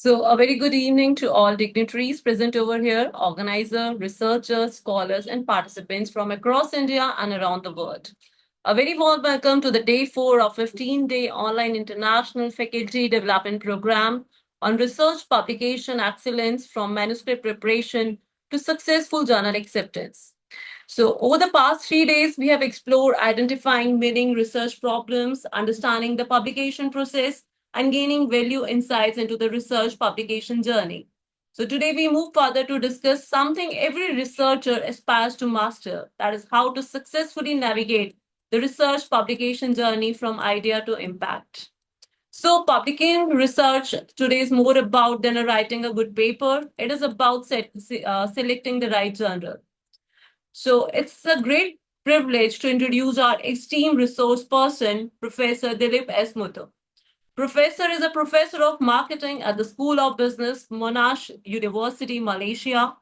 So, a very good evening to all dignitaries present over here, organizers, researchers, scholars, and participants from across India and around the world. A very warm welcome to the day 4 of 15-day online international faculty development program on research publication excellence from manuscript preparation to successful journal acceptance. So, over the past 3 days, we have explored identifying winning research problems, understanding the publication process, and gaining value insights into the research publication journey. So, today we move further to discuss something every researcher aspires to master, that is, how to successfully navigate the research publication journey from idea to impact. So, publishing research today is more about than writing a good paper. It is about selecting the right journal. So it's a great privilege to introduce our esteemed resource person, Professor Dilip S. Mutum. Professor is a professor of marketing at the School of Business, Monash University, Malaysia,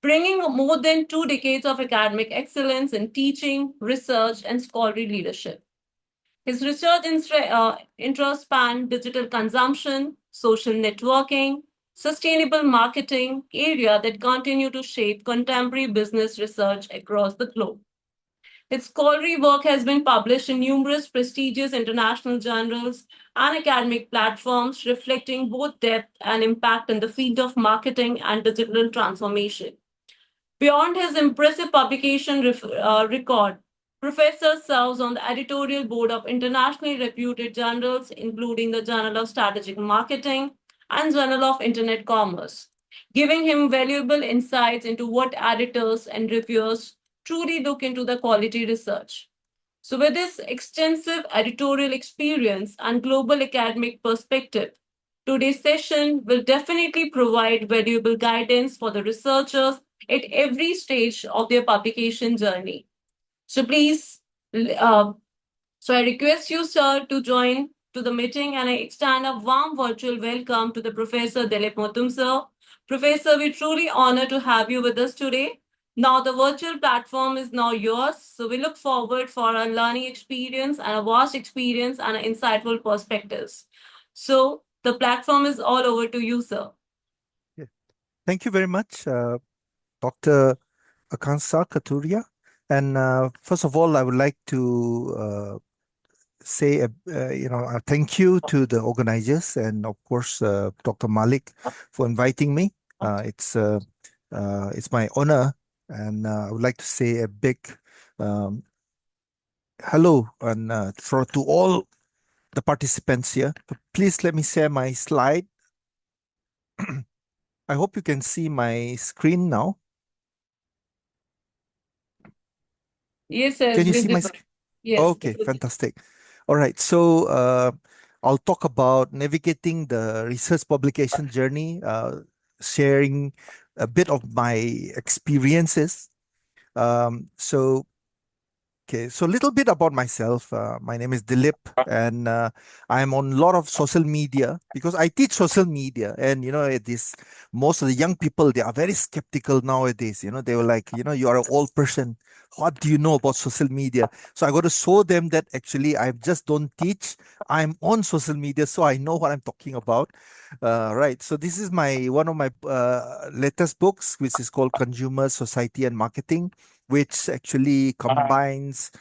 bringing more than 2 decades of academic excellence in teaching, research, and scholarly leadership. His research interests span digital consumption, social networking, sustainable marketing, area that continue to shape contemporary business research across the globe. His scholarly work has been published in numerous prestigious international journals and academic platforms, reflecting both depth and impact in the field of marketing and digital transformation. Beyond his impressive publication record, Professor serves on the editorial board of internationally reputed journals, including the Journal of Strategic Marketing and Journal of Internet Commerce, giving him valuable insights into what editors and reviewers truly look into the quality research. So, with this extensive editorial experience and global academic perspective, today's session will definitely provide valuable guidance for the researchers at every stage of their publication journey. So, please, uh, I request you, sir, to join to the meeting and I extend a warm virtual welcome to the Professor Dilip Mutum, sir. Professor, we truly honor to have you with us today. Now the virtual platform is now yours, so we look forward for a learning experience and a vast experience and insightful perspectives. So the platform is all over to you, sir. Yeah. Thank you very much, Dr. Akanksha Kathuria. And first of all, I would like to say, a thank you to the organizers and, of course, Dr. Malik for inviting me. It's my honor, and I would like to say a big um, hello and to all the participants here. Please let me share my slide. I hope you can see my screen now. Yes, sir. Can you see my screen? Yes. Okay, fantastic. All right, so I'll talk about navigating the research publication journey, sharing a bit of my experiences. So Okay, so a little bit about myself. My name is Dilip, and I'm on a lot of social media because I teach social media. And most of the young people, they are very skeptical nowadays. They were like, you are an old person. What do you know about social media? So I got to show them that actually I just don't teach. I'm on social media, so I know what I'm talking about. Right. So this is my one of my latest books, which is called Consumer Society and Marketing, which actually combines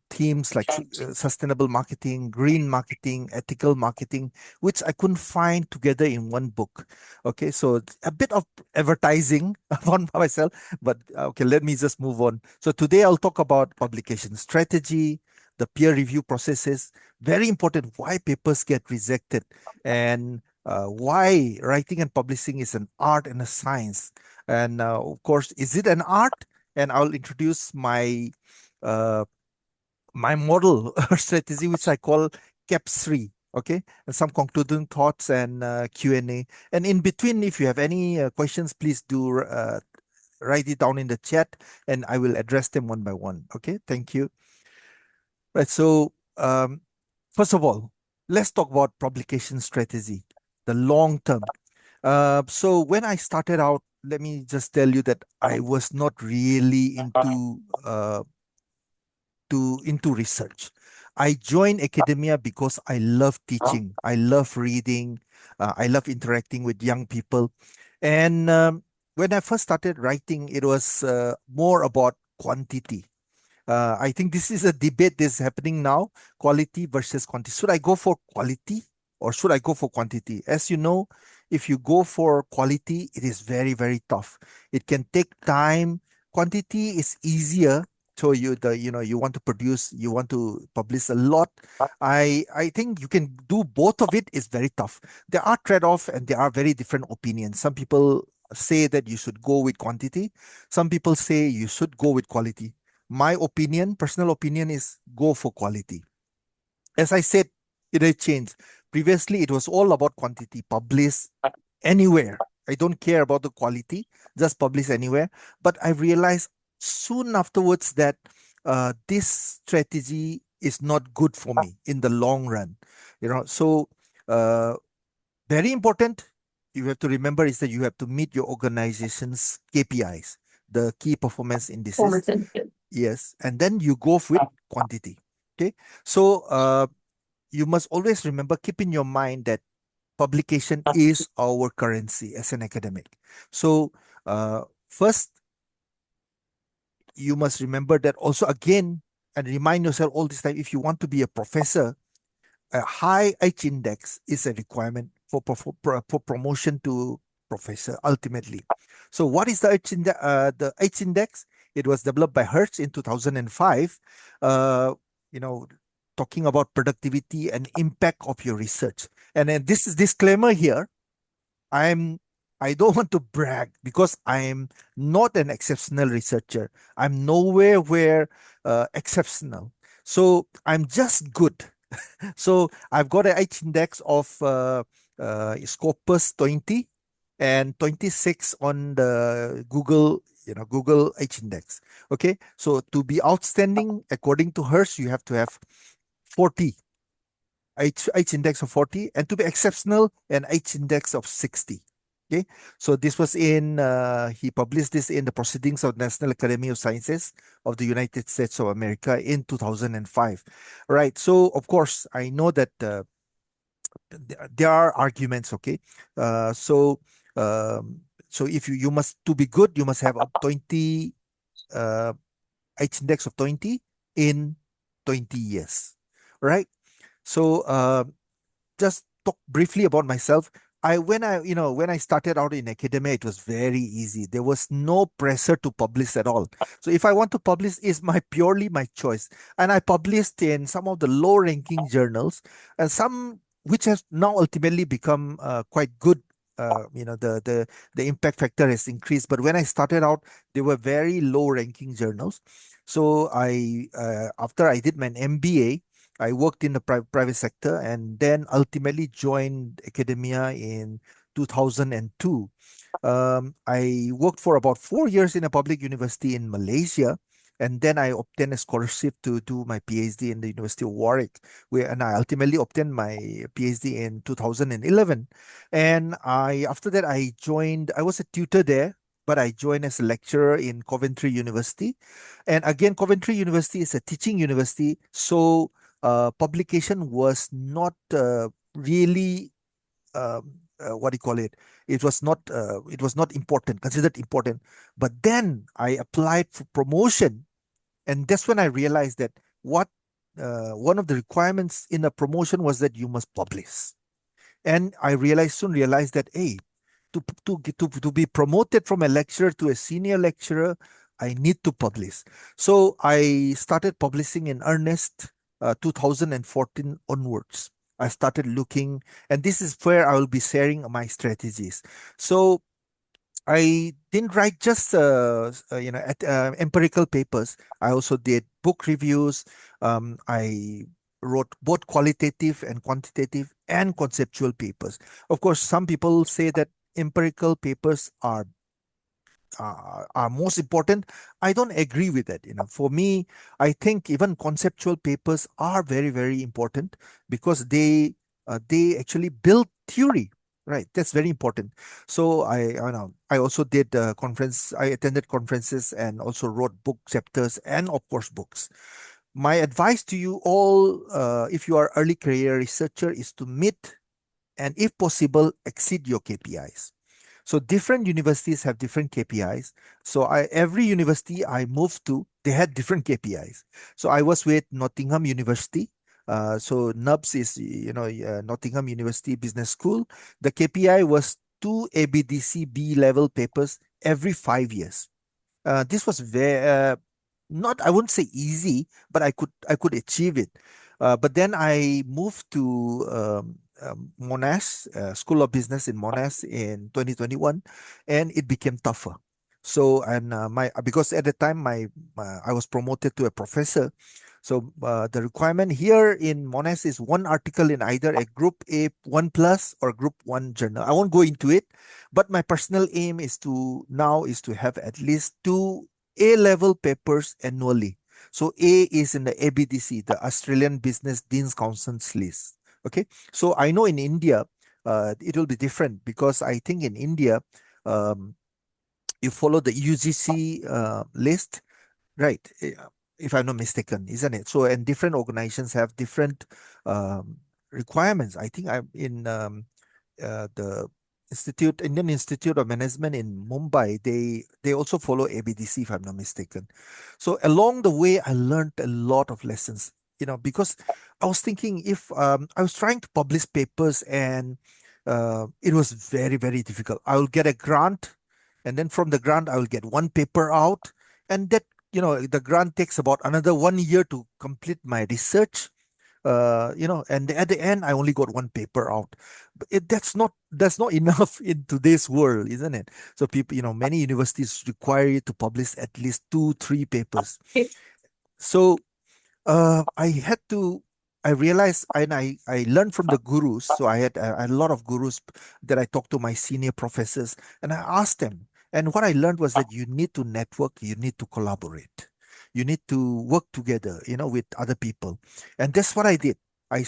themes like sustainable marketing, green marketing, ethical marketing, which I couldn't find together in one book. Okay, so it's a bit of advertising on myself, but okay, let me just move on. So today I'll talk about publication strategy, the peer review processes, very important, why papers get rejected, and why writing and publishing is an art and a science. And of course, is it an art? And I'll introduce uh, my model or strategy, which I call CAPS3. Okay, and some concluding thoughts and Q&A. And in between, if you have any questions, please do write it down in the chat, and I will address them one by one. Okay, thank you. Right. So first of all, let's talk about publication strategy, the long term. So when I started out, let me just tell you that I was not really into research. I joined academia because I love teaching. I love reading. I love interacting with young people. And when I first started writing, it was more about quantity. I think this is a debate that's happening now, quality versus quantity. Should I go for quality or should I go for quantity? As you know, if you go for quality, it is very, very tough. It can take time. Quantity is easier. So you want to produce, you want to publish a lot. I think you can do both of it is very tough. There are trade-off and there are very different opinions. Some people say that you should go with quantity. Some people say you should go with quality. My opinion, personal opinion, is go for quality. As I said, it has changed. Previously, it was all about quantity, publish anywhere. I don't care about the quality, just publish anywhere. But I realized soon afterwards that this strategy is not good for me in the long run. So uh, very important. You have to remember is that you have to meet your organization's KPIs, the key performance indices. Performance and Yes, and then you go with quantity. Okay, so you must always remember, keep in your mind that publication is our currency as an academic. So first, you must remember that also again, and remind yourself all this time, if you want to be a professor, a high H index is a requirement for promotion to professor ultimately. So what is the the H index? It was developed by Hertz in 2005. Uh, you know, talking about productivity and impact of your research. And then this is disclaimer here. I'm I don't want to brag because I'm not an exceptional researcher. I'm nowhere where exceptional. So I'm just good. So I've got a H index of Scopus 20 and 26 on the Google H index. Okay, so to be outstanding according to hers, you have to have 40 H index of 40, and to be exceptional, an H index of 60. Okay, so this was he published this in the Proceedings of National Academy of Sciences of the United States of America in 2005. Right, so of course, I know that there are arguments, okay? Uh, so, um, so if you must, to be good, you must have a 20, uh, H index of 20 in 20 years, right? So, just talk briefly about myself. When I started out in academia, it was very easy. There was no pressure to publish at all. So if I want to publish, is my purely my choice. And I published in some of the low-ranking journals, and some which has now ultimately become quite good. The impact factor has increased. But when I started out, they were very low-ranking journals. So after I did my MBA, I worked in the private sector and then ultimately joined academia in 2002. I worked for about 4 years in a public university in Malaysia, and then I obtained a scholarship to do my PhD in the University of Warwick, and I ultimately obtained my PhD in 2011. And after that, I was a tutor there, but I joined as a lecturer in Coventry University. And again, Coventry University is a teaching university, so publication was not really what do you call it? It was not important, considered important. But then I applied for promotion, and that's when I realized that what one of the requirements in a promotion was that you must publish. And I soon realized that, hey, to be promoted from a lecturer to a senior lecturer, I need to publish. So I started publishing in earnest 2014 onwards. I started looking, and this is where I will be sharing my strategies. So I didn't write just empirical papers. I also did book reviews. I wrote both qualitative and quantitative and conceptual papers. Of course, some people say that empirical papers are most important. I don't agree with that. For me, I think even conceptual papers are very, very important because they actually build theory. Right, that's very important. So I also did conference. I attended conferences and also wrote book chapters and of course books. My advice to you all, if you are early career researcher, is to meet and, if possible, exceed your KPIs. So different universities have different KPIs. So every university I moved to, they had different KPIs. So I was with Nottingham University. So NUBS is, Nottingham University Business School. The KPI was two ABDC B level papers every 5 years. This was very not, I wouldn't say easy, but I could achieve it. But then I moved to Monash, School of Business in Monash in 2021, and it became tougher. So, and my because at the time I was promoted to a professor. So the requirement here in Monash is one article in either a Group A 1 plus or Group 1 journal. I won't go into it, but my personal aim is to have at least two A-level papers annually. So A is in the ABDC, the Australian Business Deans Council's list. Okay. So I know in India, it will be different because I think in India, um, you follow the UGC list. Right. If I'm not mistaken, isn't it? So, and different organizations have different um, requirements. I think I'm in the Indian Institute of Management in Mumbai. They also follow ABDC, if I'm not mistaken. So along the way, I learned a lot of lessons. Because I was thinking, if I was trying to publish papers, and it was very, very difficult. I will get a grant, and then from the grant, I will get one paper out, and that, the grant takes about another 1 year to complete my research. And at the end, I only got one paper out. But that's not enough in today's world, isn't it? So people, many universities require you to publish at least two, three papers. So I realized, and I learned from the gurus. So I had a lot of gurus that I talked to, my senior professors, and I asked them. And what I learned was that you need to network, you need to collaborate, you need to work together, with other people. And that's what I did. I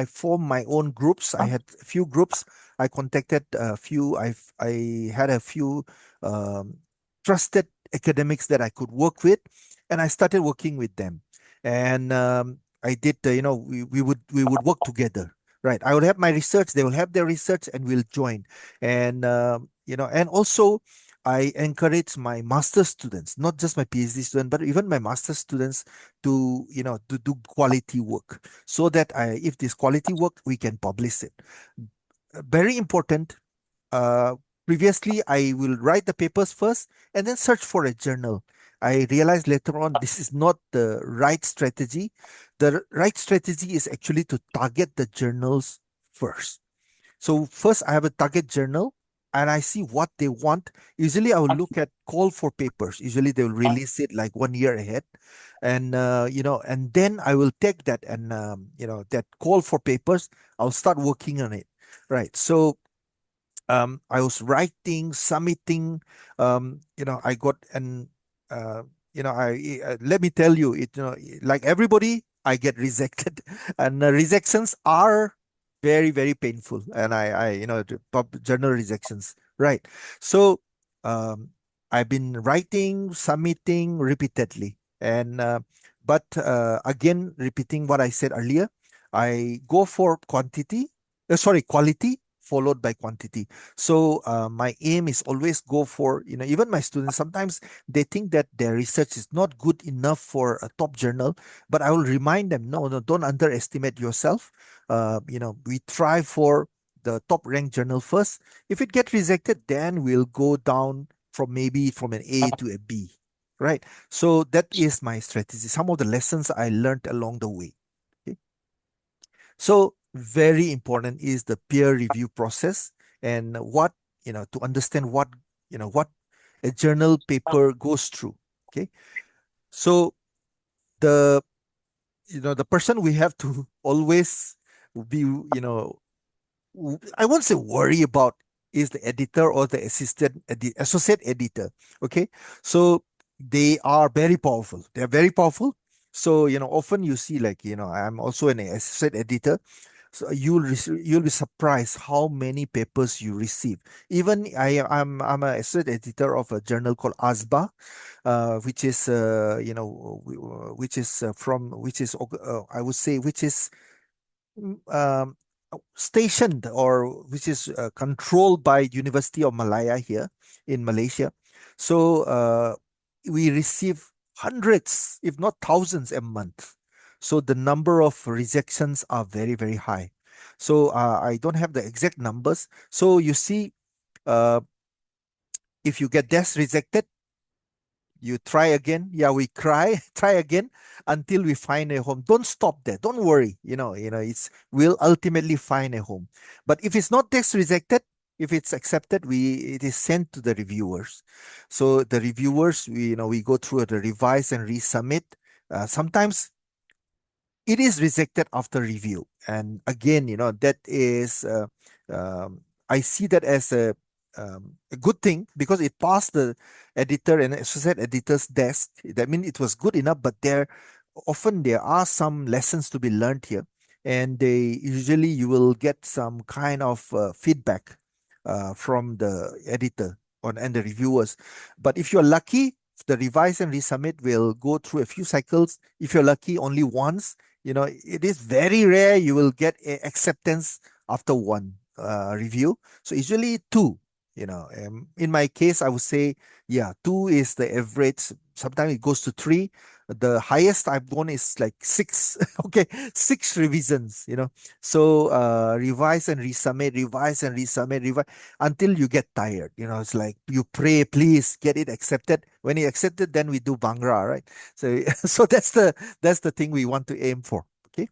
formed my own groups. I had a few groups. I contacted a few. I had a few um, trusted academics that I could work with, and I started working with them. And I did, we would work together. Right. I will have my research, they will have their research, and we'll join. And and also I encourage my master's students, not just my PhD student, but even my master's students, to do quality work, so that if this quality work, we can publish it. Very important. uh, Previously, I will write the papers first and then search for a journal. I realized later on this is not the right strategy. The right strategy is actually to target the journals first. So first, I have a target journal, and I see what they want. Usually, I will look at call for papers. Usually, they will release it like 1 year ahead, and and then I will take that, and that call for papers. I'll start working on it. Right. So I was writing, submitting. I got an, let me tell you, like everybody, I get rejected, and rejections are very, very painful. And the journal rejections, right? So, um, I've been writing, submitting repeatedly, and but again, repeating what I said earlier, I go for quality followed by quantity. So my aim is always go for, even my students, sometimes they think that their research is not good enough for a top journal, but I will remind them, no, no, don't underestimate yourself. We try for the top ranked journal first. If it gets rejected, then we'll go down from an A to a B. Right. So that is my strategy. Some of the lessons I learned along the way. Okay? So very important is the peer review process, and to understand what a journal paper goes through. Okay. So the the person we have to always be, I won't say worry about, is the editor or the associate editor. Okay. So they are very powerful. They are very powerful. So, often you see, like, I'm also an associate editor. So you'll be surprised how many papers you receive. Even I'm a associate editor of a journal called ASBA, which is which is from which is I would say which is stationed or which is controlled by University of Malaya here in Malaysia. So we receive hundreds, if not thousands, a month. So the number of rejections are very, very high. So I don't have the exact numbers. So you see, uh, if you get this rejected, you try again. Yeah, we cry, try again until we find a home. Don't stop there. Don't worry. It's we'll ultimately find a home. But if it's not text rejected, if it's accepted, it is sent to the reviewers. So the reviewers, we go through the revise and resubmit. Sometimes it is rejected after review, and again, that is I see that as a good thing because it passed the editor and associate editor's desk. That means it was good enough, but there are some lessons to be learned here, and they usually you will get some kind of feedback from the editor and the reviewers. But if you're lucky, the revise and resubmit will go through a few cycles. If you're lucky, only once. It is very rare you will get acceptance after one review. So usually two. In my case, I would say, yeah, two is the average. Sometimes it goes to three. The highest I've gone is like six. Okay, six revisions. So revise and resubmit, revise and resubmit, revise until you get tired. It's like you pray, please get it accepted. When you accept it, then we do bangra, right? So so that's the thing we want to aim for. Okay.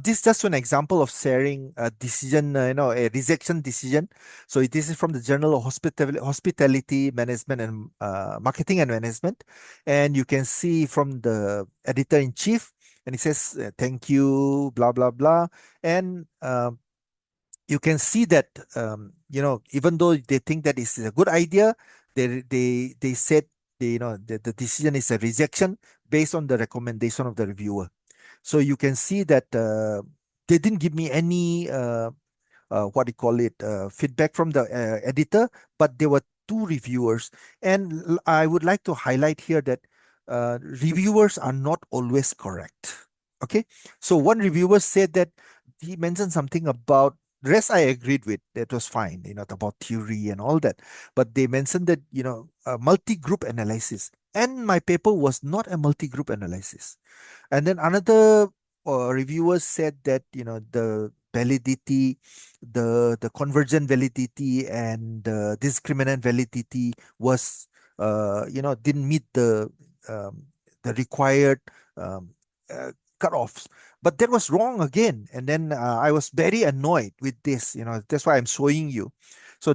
This is just an example of sharing a decision, a rejection decision. So this is from the Journal of Hospitality Management and Marketing and Management, and you can see from the editor in chief, and it says thank you, blah blah blah, and you can see that even though they think that this is a good idea, they said the decision is a rejection based on the recommendation of the reviewer. So you can see that they didn't give me any what do you call it feedback from the editor, but there were two reviewers, and I would like to highlight here that reviewers are not always correct. Okay, so one reviewer said that he mentioned something about rest I agreed with, that was fine, about theory and all that, but they mentioned that multi-group analysis, and my paper was not a multi-group analysis. And then another reviewer said that the validity, the convergent validity and the discriminant validity was didn't meet the required um, uh, cutoffs. But that was wrong again. And then I was very annoyed with this. That's why I'm showing you. So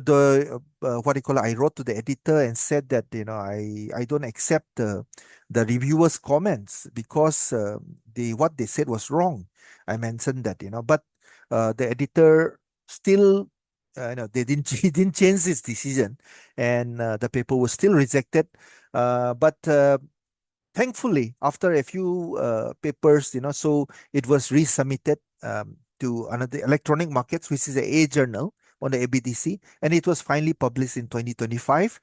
what do you call it? I wrote to the editor and said that I don't accept the reviewers' comments because what they said was wrong. I mentioned that, but the editor still, they didn't he didn't change his decision, and the paper was still rejected. But thankfully, after a few papers, so it was resubmitted to another electronic markets, which is a journal on the ABDC, and it was finally published in 2025.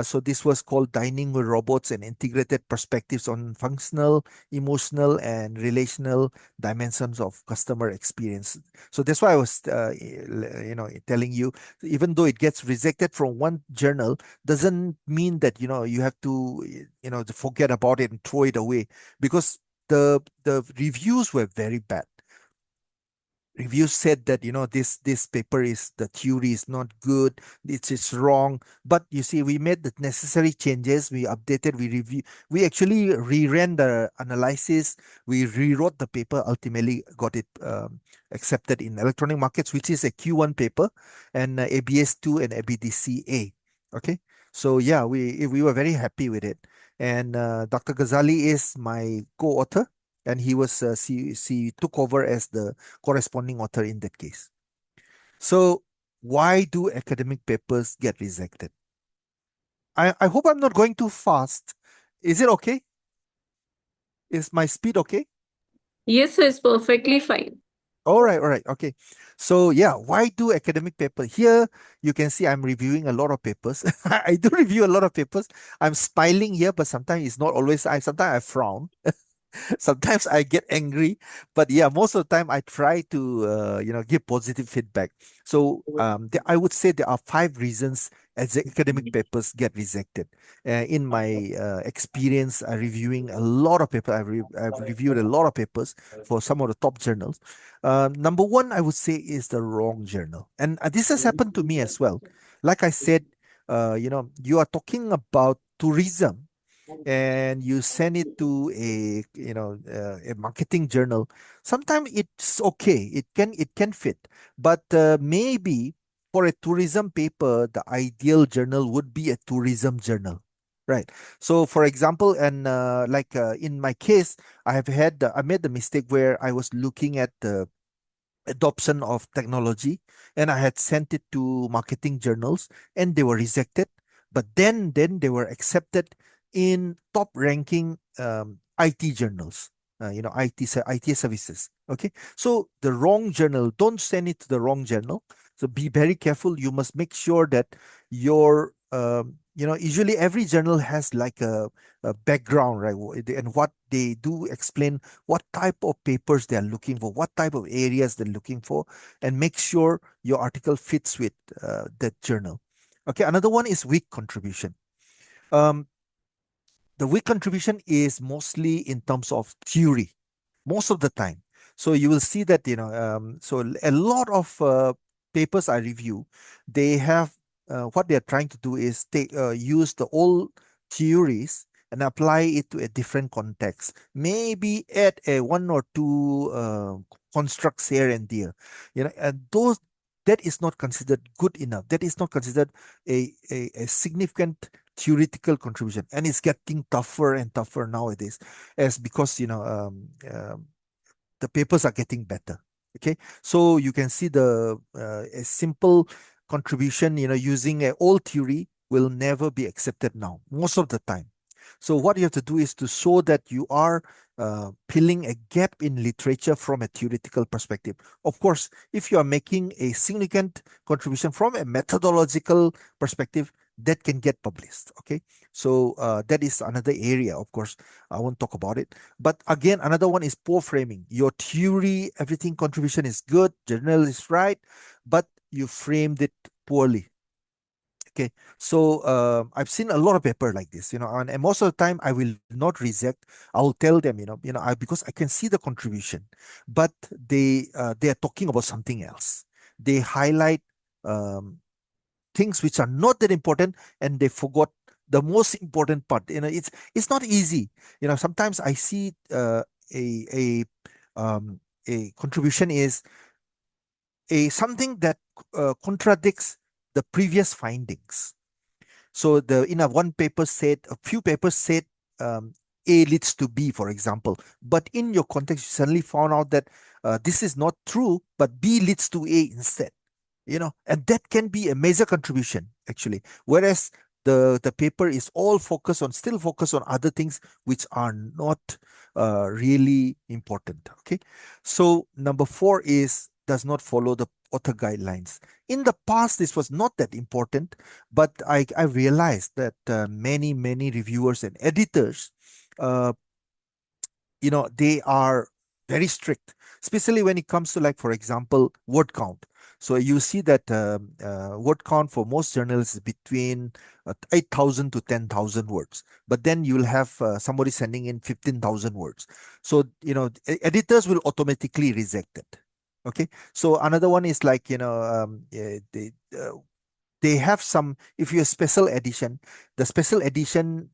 So this was called Dining with Robots and Integrated Perspectives on Functional, Emotional, and Relational Dimensions of Customer Experience. So that's why I was, telling you, even though it gets rejected from one journal, doesn't mean that you have to to forget about it and throw it away, because the reviews were very bad. Reviews said that this paper is the theory is not good, it's wrong. But you see, we made the necessary changes, we updated, we review, we actually reran the analysis, we rewrote the paper, ultimately got it accepted in electronic markets, which is a Q1 paper, and ABS2 and ABDCA. Okay, so yeah, we were very happy with it. And Dr. Ghazali is my co-author, and she took over as the corresponding author in that case. So why do academic papers get rejected? I hope I'm not going too fast. Is it okay? Is my speed okay? Yes, sir, it's perfectly fine. All right, okay. So yeah, why do academic paper? Here you can see I'm reviewing a lot of papers. I do review a lot of papers. I'm smiling here, but sometimes it's not always. I sometimes I frown. Sometimes I get angry, but yeah, most of the time I try to give positive feedback. So I would say there are five reasons as academic papers get rejected. In my experience, reviewing a lot of papers, I've reviewed a lot of papers for some of the top journals. Number one, I would say, is the wrong journal, and this has happened to me as well. Like I said, you are talking about tourism and you send it to a marketing journal. Sometimes it's okay, it can fit, but maybe for a tourism paper the ideal journal would be a tourism journal, right? So for example, and in my case, I made the mistake where I was looking at the adoption of technology, and I had sent it to marketing journals and they were rejected, but then they were accepted in top ranking IT journals, IT services. Okay, so the wrong journal, don't send it to the wrong journal. So be very careful. You must make sure that your usually every journal has like a background, right? And what they do explain what type of papers they're looking for, what type of areas they're looking for, and make sure your article fits with that journal. Okay, another one is weak contribution. Um, the weak contribution is mostly in terms of theory, most of the time. So you will see that, so a lot of papers I review, they have what they are trying to do is use the old theories and apply it to a different context. Maybe add a one or two constructs here and there, and those that is not considered good enough. That is not considered a significant theoretical contribution, and it's getting tougher and tougher nowadays, as because the papers are getting better. Okay, so you can see the a simple contribution, using a old theory will never be accepted now, most of the time. So what you have to do is to show that you are filling a gap in literature from a theoretical perspective. Of course, if you are making a significant contribution from a methodological perspective, that can get published. Okay, so that is another area. Of course, I won't talk about it. But again, another one is poor framing. Your theory, everything contribution is good, journal is right, but you framed it poorly. Okay, so I've seen a lot of paper like this, and most of the time I will not reject. I will tell them, because I can see the contribution, but they are talking about something else. They highlight um, things which are not that important, and they forgot the most important part. It's not easy. Sometimes I see a a contribution is a something that contradicts the previous findings. So the in a one paper said, a few papers said A leads to B, for example, but in your context you suddenly found out that this is not true, but B leads to A instead. And that can be a major contribution actually, whereas the paper is all focused on still focused on other things which are not really important. Okay, so number four is does not follow the author guidelines. In the past this was not that important, but I realized that many reviewers and editors uh, they are very strict, especially when it comes to, like, for example, word count. So you see that word count for most journals is between 8,000 to 10,000 words, but then you'll have somebody sending in 15,000 words. So editors will automatically reject it. Okay, so another one is like, they have some, if you're special edition, the special edition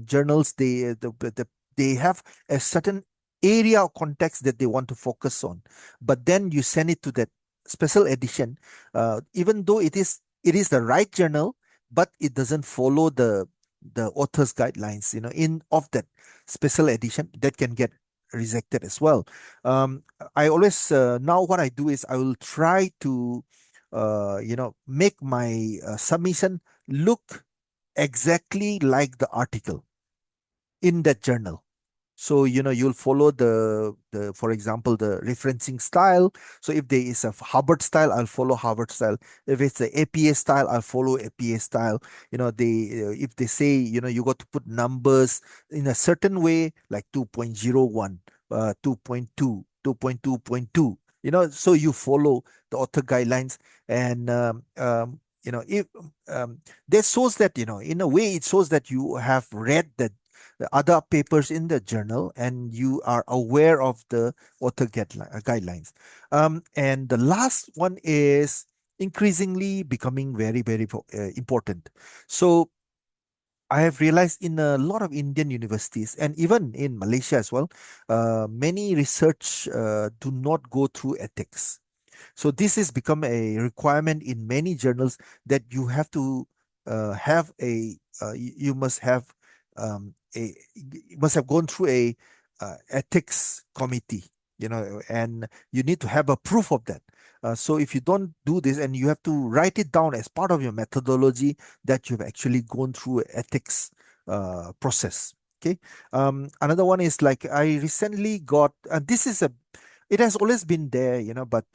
journals, they have a certain area of context that they want to focus on, but then you send it to that special edition, even though it is the right journal, but it doesn't follow the author's guidelines, in of that special edition, that can get rejected as well. I always now what I do is I will try to make my submission look exactly like the article in that journal. So, you'll follow the for example, the referencing style. So if there is a Harvard style, I'll follow Harvard style. If it's the APA style, I'll follow APA style. If they say, you got to put numbers in a certain way, like 2.01, 2.2, 2.2.2, so you follow the author guidelines. And if that shows that, in a way, it shows that you have read the other papers in the journal and you are aware of the author guidelines. And the last one is increasingly becoming very, very important. So I have realized in a lot of Indian universities and even in Malaysia as well, many research do not go through ethics. So this has become a requirement in many journals, that you have to have you must have you must have gone through a ethics committee, and you need to have a proof of that. So if you don't do this, and you have to write it down as part of your methodology, that you've actually gone through ethics process. Okay. Another one is, like, I recently got, this is a it has always been there, but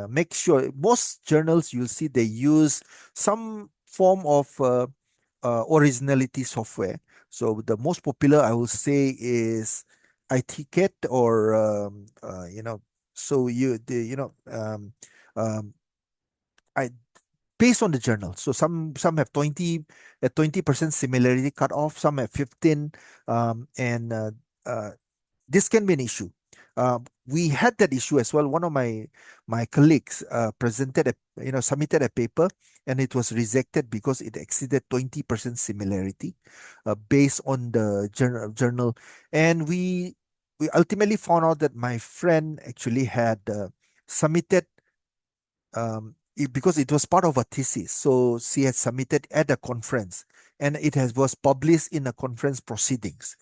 make sure most journals, you'll see they use some form of originality software. So the most popular, I will say, is iTicket, or so um, I based on the journal. So some have 20% similarity cut off, some have 15, and this can be an issue. We had that issue as well. One of my colleagues submitted a paper, and it was rejected because it exceeded 20% similarity based on the journal. And we ultimately found out that my friend actually had submitted, because it was part of a thesis. So she had submitted at a conference, and it has was published in a conference proceedings.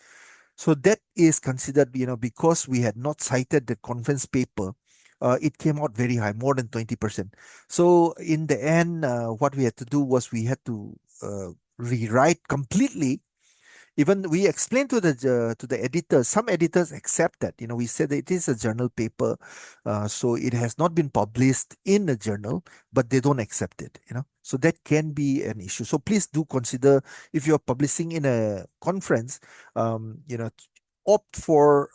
So that is considered, because we had not cited the conference paper, it came out very high, more than 20%. So in the end, what we had to do was we had to rewrite completely. Even we explained to the editors. Some editors accept that. We said that it is a journal paper, so it has not been published in a journal, but they don't accept it. So that can be an issue. So please do consider, if you're publishing in a conference, opt for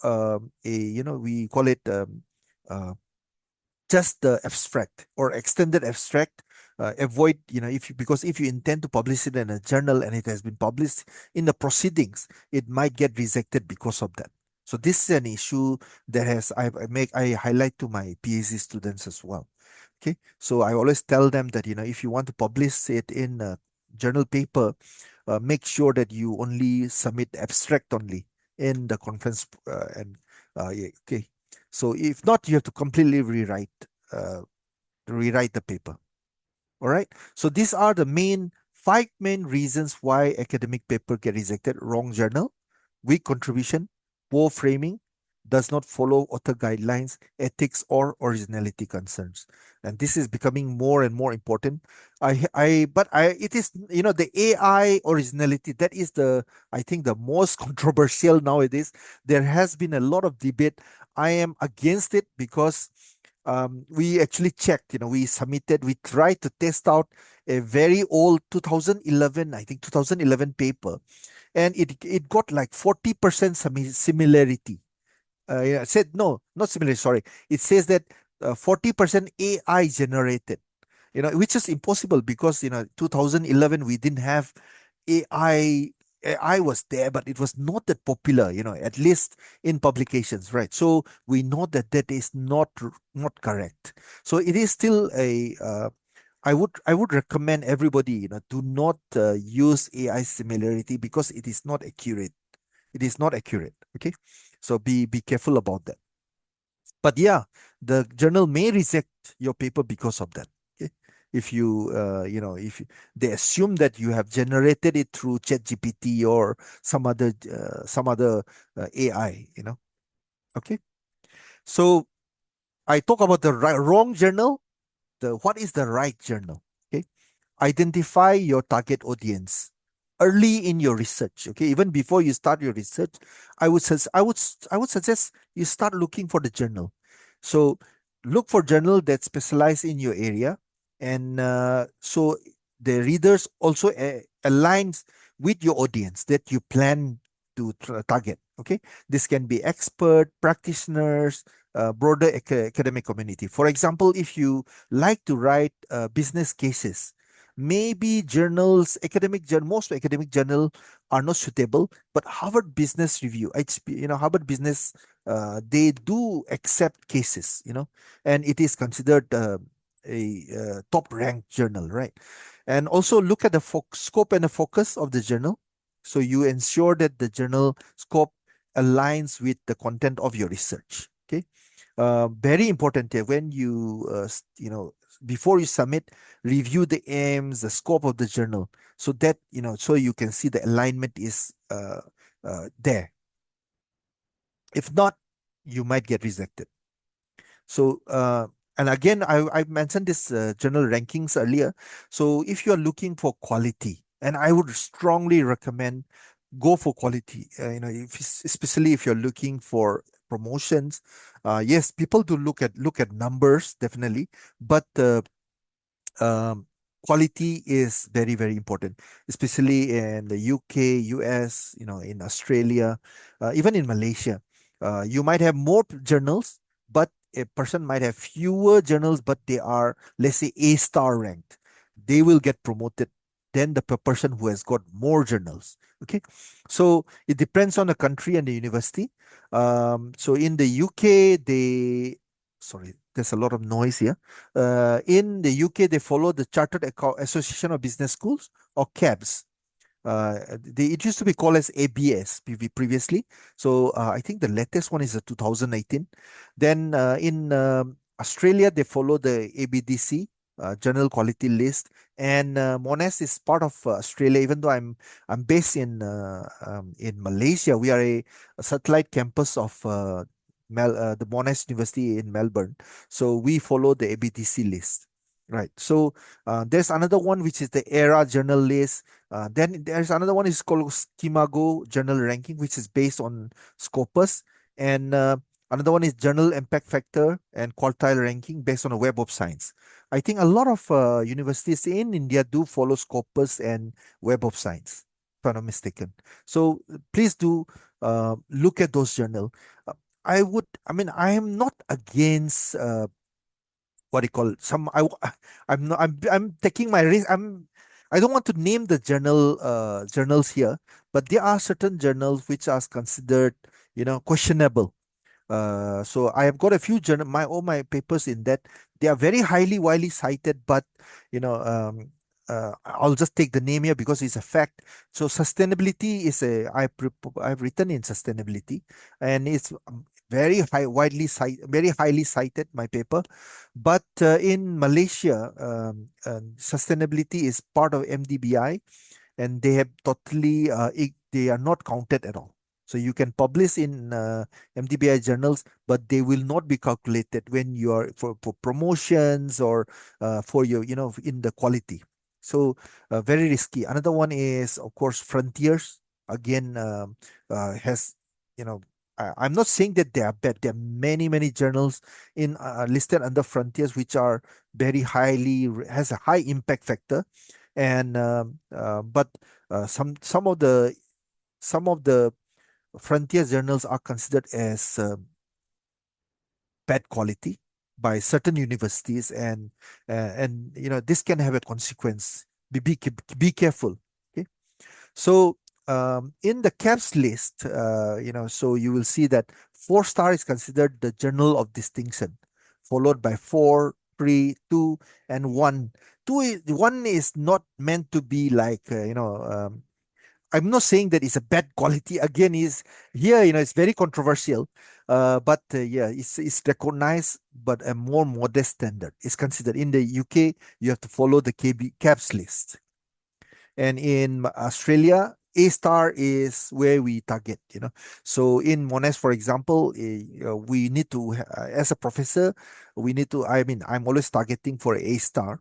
we call it uh, just the abstract or extended abstract. Avoid, if you because if you intend to publish it in a journal and it has been published in the proceedings, it might get rejected because of that. So this is an issue that has I highlight to my PhD students as well. Okay, so I always tell them that, if you want to publish it in a journal paper, make sure that you only submit abstract only in the conference, and yeah, okay. So if not, you have to completely uh, rewrite the paper. All right. So these are the five main reasons why academic paper get rejected: wrong journal, weak contribution, poor framing, does not follow author guidelines, ethics, or originality concerns. And this is becoming more and more important. It is, the AI originality, that is I think, the most controversial nowadays. There has been a lot of debate. I am against it because we actually checked, we tried to test out a very old 2011, I think 2011 paper, and it got like 40% similarity. Yeah, it said, no, not similarity, sorry. It says that 40% AI generated, which is impossible because, 2011, we didn't have AI. AI was there, but it was not that popular, at least in publications, right? So we know that that is not correct. So it is still I would recommend everybody, do not use AI similarity, because it is not accurate. It is not accurate. Okay, so be careful about that. But yeah, the journal may reject your paper because of that. Okay? If they assume that you have generated it through ChatGPT or some other AI. Okay. So I talk about the wrong journal. What is the right journal? Okay. Identify your target audience. early in your research. Okay, even before you start your research, I would suggest you start looking for the journal. So look for journal that specialize in your area, and so the readers also aligns with your audience that you plan to target. Okay, this can be expert practitioners, broader academic community. For example, if you like to write business cases, maybe journals, most academic journal are not suitable, but Harvard Business Review, Harvard Business, they do accept cases, and it is considered a top ranked journal, right? And also look at the scope and the focus of the journal. So you ensure that the journal scope aligns with the content of your research. Okay, very important here when you before you submit, review the aims, the scope of the journal, so that so you can see the alignment is there. If not, you might get rejected. So and again, I mentioned this journal rankings earlier. So if you are looking for quality, and I would strongly recommend go for quality. Especially if you're looking for promotions. Yes, people do look at numbers definitely, but um, quality is very very important, especially in the UK, US, in Australia, even in Malaysia. You might have more journals, but a person might have fewer journals, but they are, let's say, A star ranked. They will get promoted than the person who has got more journals. Okay, so it depends on the country and the university. So in the UK, sorry, there's a lot of noise here. In the UK, they follow the Chartered Association of Business Schools, or CABS. It used to be called as ABS previously. So I think the latest one is a 2018. Then in Australia, they follow the ABDC, General Quality List, and Monash is part of Australia. Even though I'm based in Malaysia, we are a satellite campus of the Monash University in Melbourne. So we follow the ABDC list. Right. So there's another one which is the ERA journal list. Then there's another one is called Skimago Journal Ranking, which is based on Scopus, and another one is Journal Impact Factor and Quartile Ranking based on the Web of Science. I think a lot of universities in India do follow Scopus and Web of Science, if I'm not mistaken. So please do look at those journal. Uh, I am not against what do you call it? I'm not, I'm taking my risk. I don't want to name the journals here, but there are certain journals which are considered, questionable. So I have got a few all my papers in that. They are very highly widely cited, but you know, I'll just take the name here because it's a fact. So sustainability is I've written in sustainability, and it's very highly cited my paper. But in Malaysia, sustainability is part of MDBI, and they have totally they are not counted at all. So you can publish in MDBI journals, but they will not be calculated when you are for promotions or for your in the quality. So very risky. Another one is of course Frontiers. Again, has you know. I'm not saying that they are bad. There are many many journals in listed under Frontiers which are very has a high impact factor, and but some of the frontier journals are considered as bad quality by certain universities, and this can have a consequence. Be careful. Okay, so in the CAPS list, so you will see that 4 star is considered the journal of distinction, followed by 4, 3, 2, and 1. 1 is not meant to be like I'm not saying that it's a bad quality. Again, is here, it's very controversial. But yeah, it's recognized, but a more modest standard is considered. In the UK, you have to follow the CAPS list, and in Australia, A star is where we target. So in Monash, for example, we need to, as a professor, we need to. I mean, I'm always targeting for A star.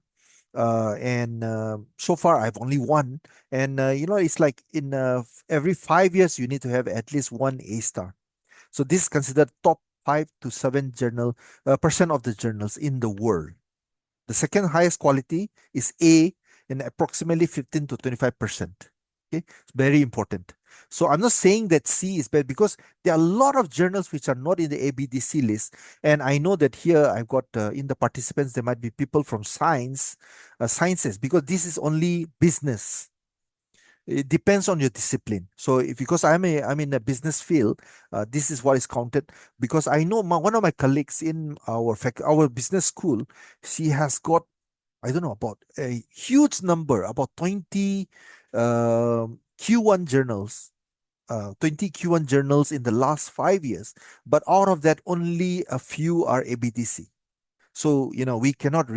And so far I've only one. And it's like in every 5 years you need to have at least one A star. So this is considered top 5 to 7 percent of the journals in the world. The second highest quality is A in approximately 15 to 25%. Okay, it's very important. So I'm not saying that C is bad because there are a lot of journals which are not in the ABDC list. And I know that here I've got in the participants, there might be people from sciences, because this is only business. It depends on your discipline. So if because I'm in a business field, this is what is counted. Because I know one of my colleagues in our business school, she has got, I don't know, about a huge number, about 20 Q1 journals. 20 Q1 journals in the last 5 years, but out of that, only a few are ABDC. So we cannot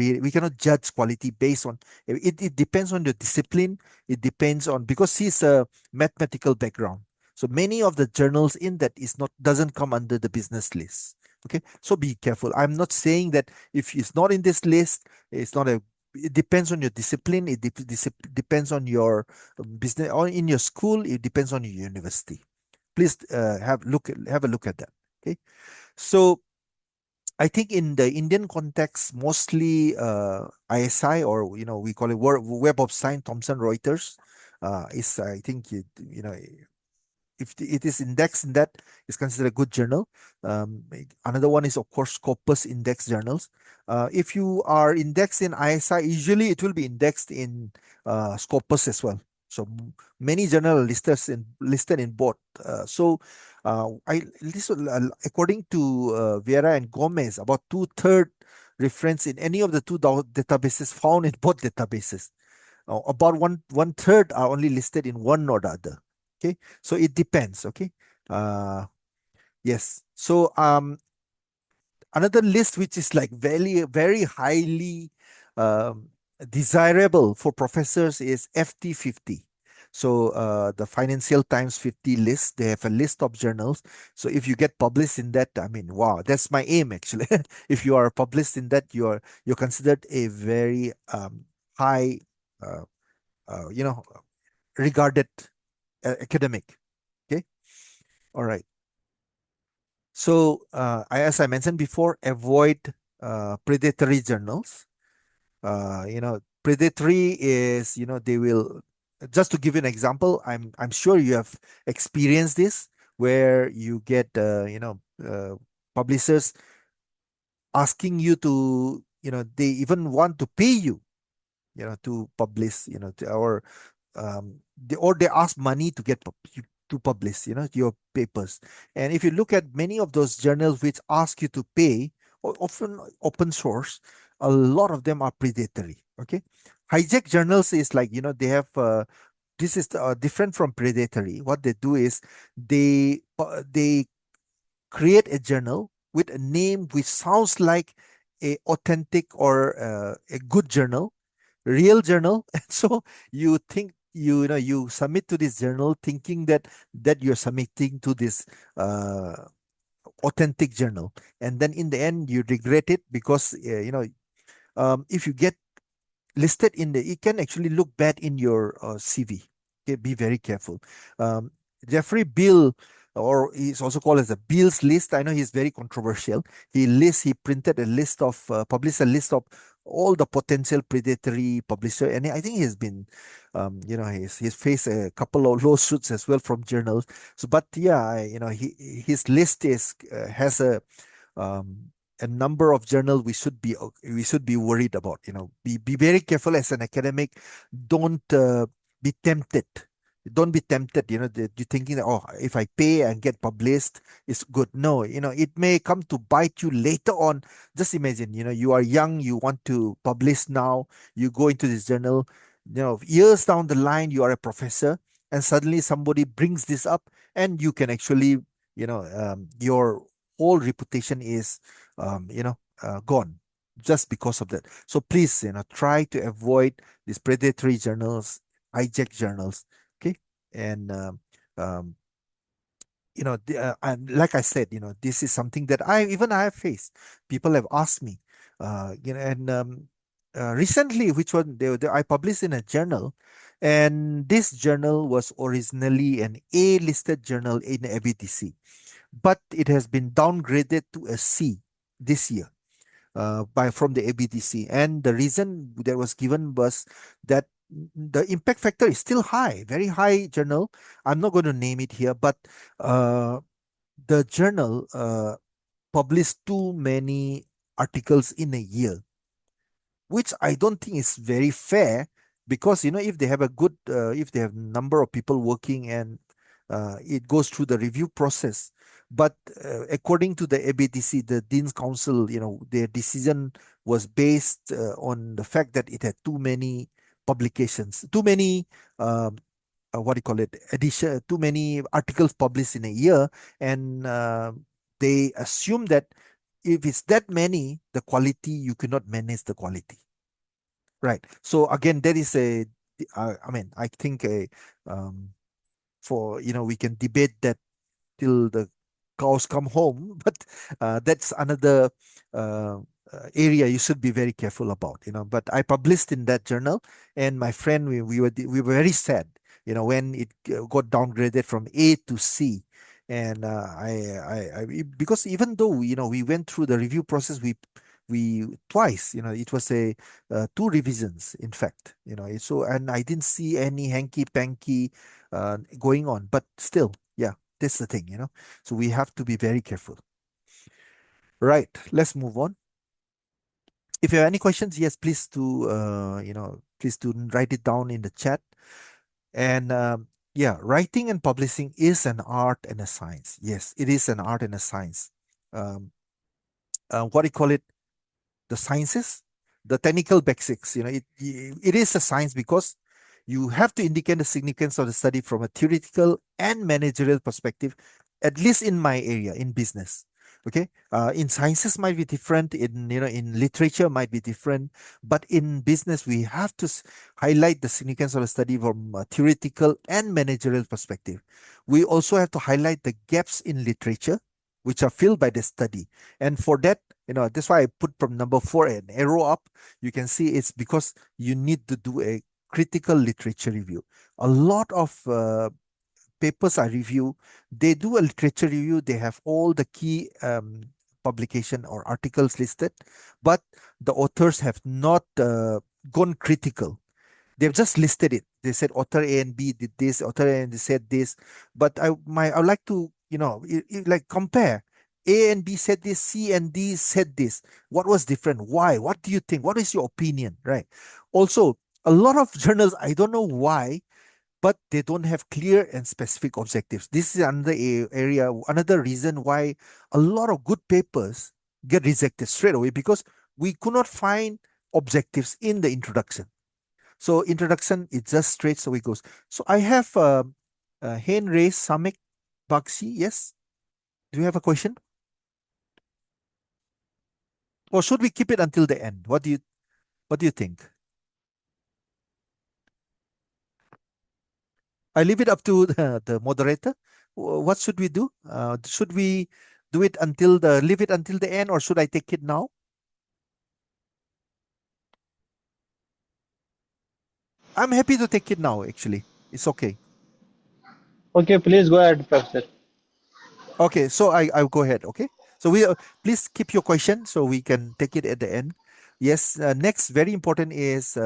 judge quality based on it. It depends on your discipline. It depends on, because he's a mathematical background, so many of the journals in that is not doesn't come under the business list. Okay, so be careful. I'm not saying that if it's not in this list, it's not a it depends on your discipline. Depends on your business, or in your school. It depends on your university. Please have a look at that. Okay, so I think in the Indian context, mostly ISI, or we call it Web of Science, Thomson Reuters, is, I think, if it is indexed in that, is considered a good journal. Another one is, of course, Scopus Index journals. If you are indexed in ISI, usually it will be indexed in Scopus as well. So many journal listed in both. So I listen, according to Vera and Gomez, about two-third reference in any of the two databases found in both databases. About one third are only listed in one or the other. Okay, so it depends. Okay, yes. So another list which is like very very highly um, desirable for professors is FT50. So the Financial Times 50 list, they have a list of journals. So if you get published in that, I mean, wow, that's my aim actually. If you are published in that, you're considered a very high, uh, you know, regarded academic. Okay, all right. So, as I mentioned before, avoid predatory journals. Predatory is, they will, just to give you an example, I'm sure you have experienced this, where you get, publishers asking you to, they even want to pay you, to publish, or they ask money to to publish, your papers. And if you look at many of those journals which ask you to pay, or often open source, a lot of them are predatory. Okay, hijack journals is like, they have this is different from predatory. What they do is they create a journal with a name which sounds like a authentic or a good journal, real journal. And so you think, you submit to this journal thinking that you're submitting to this uh, authentic journal, and then in the end you regret it, because if you get listed in it can actually look bad in your CV. Okay, be very careful. Um, Jeffrey Bill, or he's also called as the Bill's list. I know he's very controversial. He printed a list of, published a list of all the potential predatory publisher, and I think he's been, he's faced a couple of lawsuits as well from journals. So, but yeah, his list has um, a number of journals we should be worried about. Be very careful as an academic. Don't be tempted. Don't be tempted. That you're thinking that, oh, if I pay and get published, it's good. No, it may come to bite you later on. Just imagine, you are young, you want to publish now, you go into this journal. Years down the line, you are a professor, and suddenly somebody brings this up, and you can actually, your whole reputation is gone just because of that. So please, try to avoid these predatory journals, hijack journals. Okay, and and like I said, this is something that I have faced. People have asked me, and recently, which one I published in a journal, and this journal was originally an A listed journal in ABTC, but it has been downgraded to a C this year by from the ABTC, and the reason that was given was that the impact factor is still high, very high journal. I'm not going to name it here, but uh, the journal published too many articles in a year, which I don't think is very fair, because if they have a good if they have number of people working, and it goes through the review process, but according to the ABTC, the Dean's Council, their decision was based on the fact that it had too many publications, too many what do you call it, edition, too many articles published in a year, and they assume that if it's that many, the quality, you cannot manage the quality. Right. So again, that is I mean, I think for, we can debate that till the cows come home, but that's another uh, area you should be very careful about, But I published in that journal, and my friend, we were very sad, when it got downgraded from A to C. And because even though, we went through the review process, we twice, it was a two revisions, in fact, so, and I didn't see any hanky panky going on, but still, yeah, that's the thing, so we have to be very careful. Right, let's move on. If you have any questions, yes, please do write it down in the chat. And yeah, writing and publishing is an art and a science. Yes, it is an art and a science. um, what do you call it, the sciences, the technical basics. It is a science, because you have to indicate the significance of the study from a theoretical and managerial perspective, at least in my area, in business. Okay, in sciences might be different, in literature might be different, but in business we have to highlight the significance of the study from a theoretical and managerial perspective. We also have to highlight the gaps in literature which are filled by the study, and for that, that's why I put from number 4 an arrow up. You can see it's because you need to do a critical literature review. A lot of papers I review, they do a literature review, they have all the key publication or articles listed, but the authors have not gone critical. They've just listed it. They said author A and B did this, author A and B said this. But I would like to, like compare. A and B said this, C and D said this. What was different? Why? What do you think? What is your opinion? Right. Also, a lot of journals, I don't know why, but they don't have clear and specific objectives. This is another area, another reason why a lot of good papers get rejected straight away, because we could not find objectives in the introduction. So introduction, it just straight away goes. So I have hand raised, Samik Bakshi. Yes. Do you have a question? Or should we keep it until the end? What do you think? I leave it up to the moderator. What should we do? Should we do it until the leave it until the end, or should I take it now? I'm happy to take it now, actually. It's okay. Okay, please go ahead, Professor. Okay, so I'll go ahead. Okay, so please keep your question so we can take it at the end. Yes, next, very important is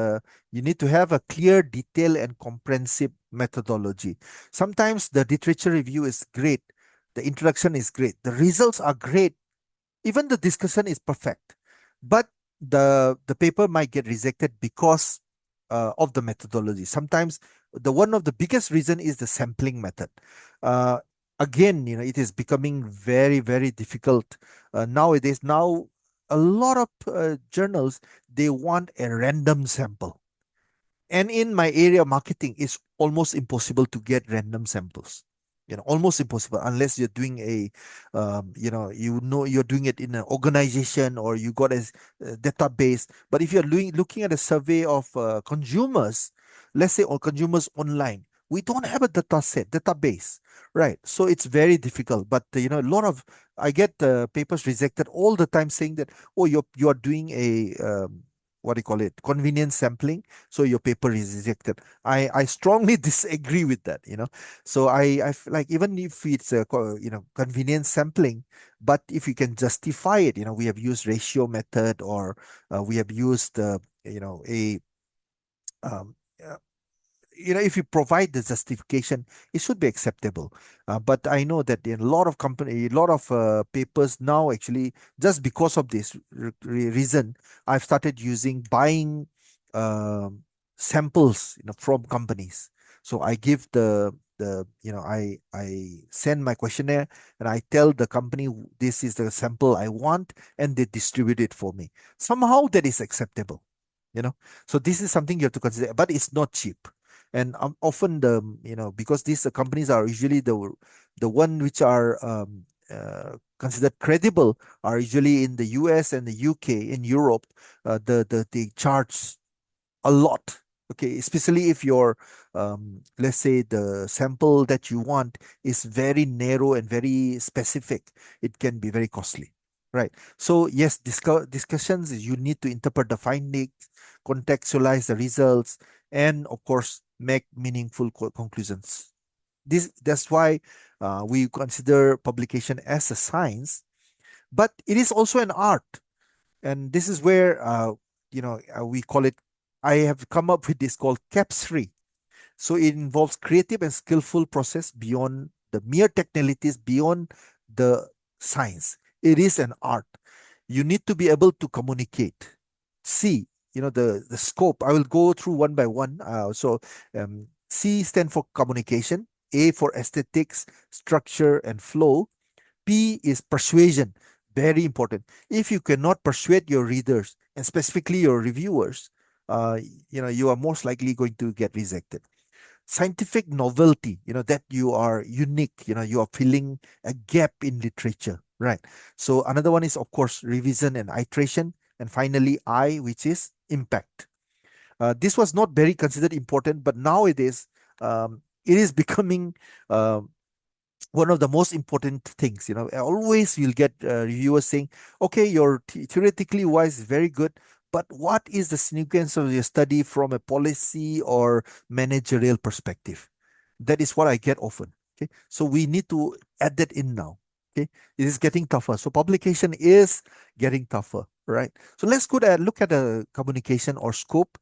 you need to have a clear, detailed, and comprehensive methodology. Sometimes the literature review is great, the introduction is great, the results are great, even the discussion is perfect, but the paper might get rejected because of the methodology. Sometimes the one of the biggest reason is the sampling method. uh, Again, it is becoming very, very difficult nowadays. Now a lot of journals, they want a random sample, and in my area of marketing, it's almost impossible to get random samples. Almost impossible, unless you're doing you're doing it in an organization, or you got a database. But if you're looking at a survey of consumers, let's say, or consumers online, we don't have a database, right? So it's very difficult. But a lot of, I get papers rejected all the time, saying that, oh, you're doing a what do you call it, convenience sampling, so your paper is rejected. I strongly disagree with that, so I feel like even if it's a convenience sampling, but if you can justify it, we have used ratio method, or we have used a um, uh, if you provide the justification, it should be acceptable. But I know that in a lot of company, a lot of papers now, actually, just because of this reason, I've started buying um, samples, from companies. So I give I send my questionnaire, and I tell the company this is the sample I want, and they distribute it for me. Somehow that is acceptable, so this is something you have to consider, but it's not cheap. And often because these companies are usually the one which are considered credible, are usually in the US and the UK. In Europe, they charge a lot. Okay, especially if your let's say the sample that you want is very narrow and very specific, it can be very costly, right? So yes, discussions is you need to interpret the findings, contextualize the results, and of course make meaningful conclusions. That's why we consider publication as a science, but it is also an art. And this is where we call it, I have come up with this called caps free. So it involves creative and skillful process beyond the mere technicalities, beyond the science. It is an art. You need to be able to communicate. C, the scope. I will go through one by one. C stand for communication. A for aesthetics, structure, and flow. P is persuasion. Very important. If you cannot persuade your readers, and specifically your reviewers, you are most likely going to get rejected. Scientific novelty, that you are unique, you are filling a gap in literature, right? So another one is, of course, revision and iteration. And finally, I, which is impact. This was not very considered important, but nowadays it is becoming one of the most important things. Always you'll get reviewers saying, okay, your theoretically wise is very good, but what is the significance of your study from a policy or managerial perspective? That is what I get often. Okay, so we need to add that in now. Okay, it is getting tougher, so publication is getting tougher, right? So let's look at the communication or scope.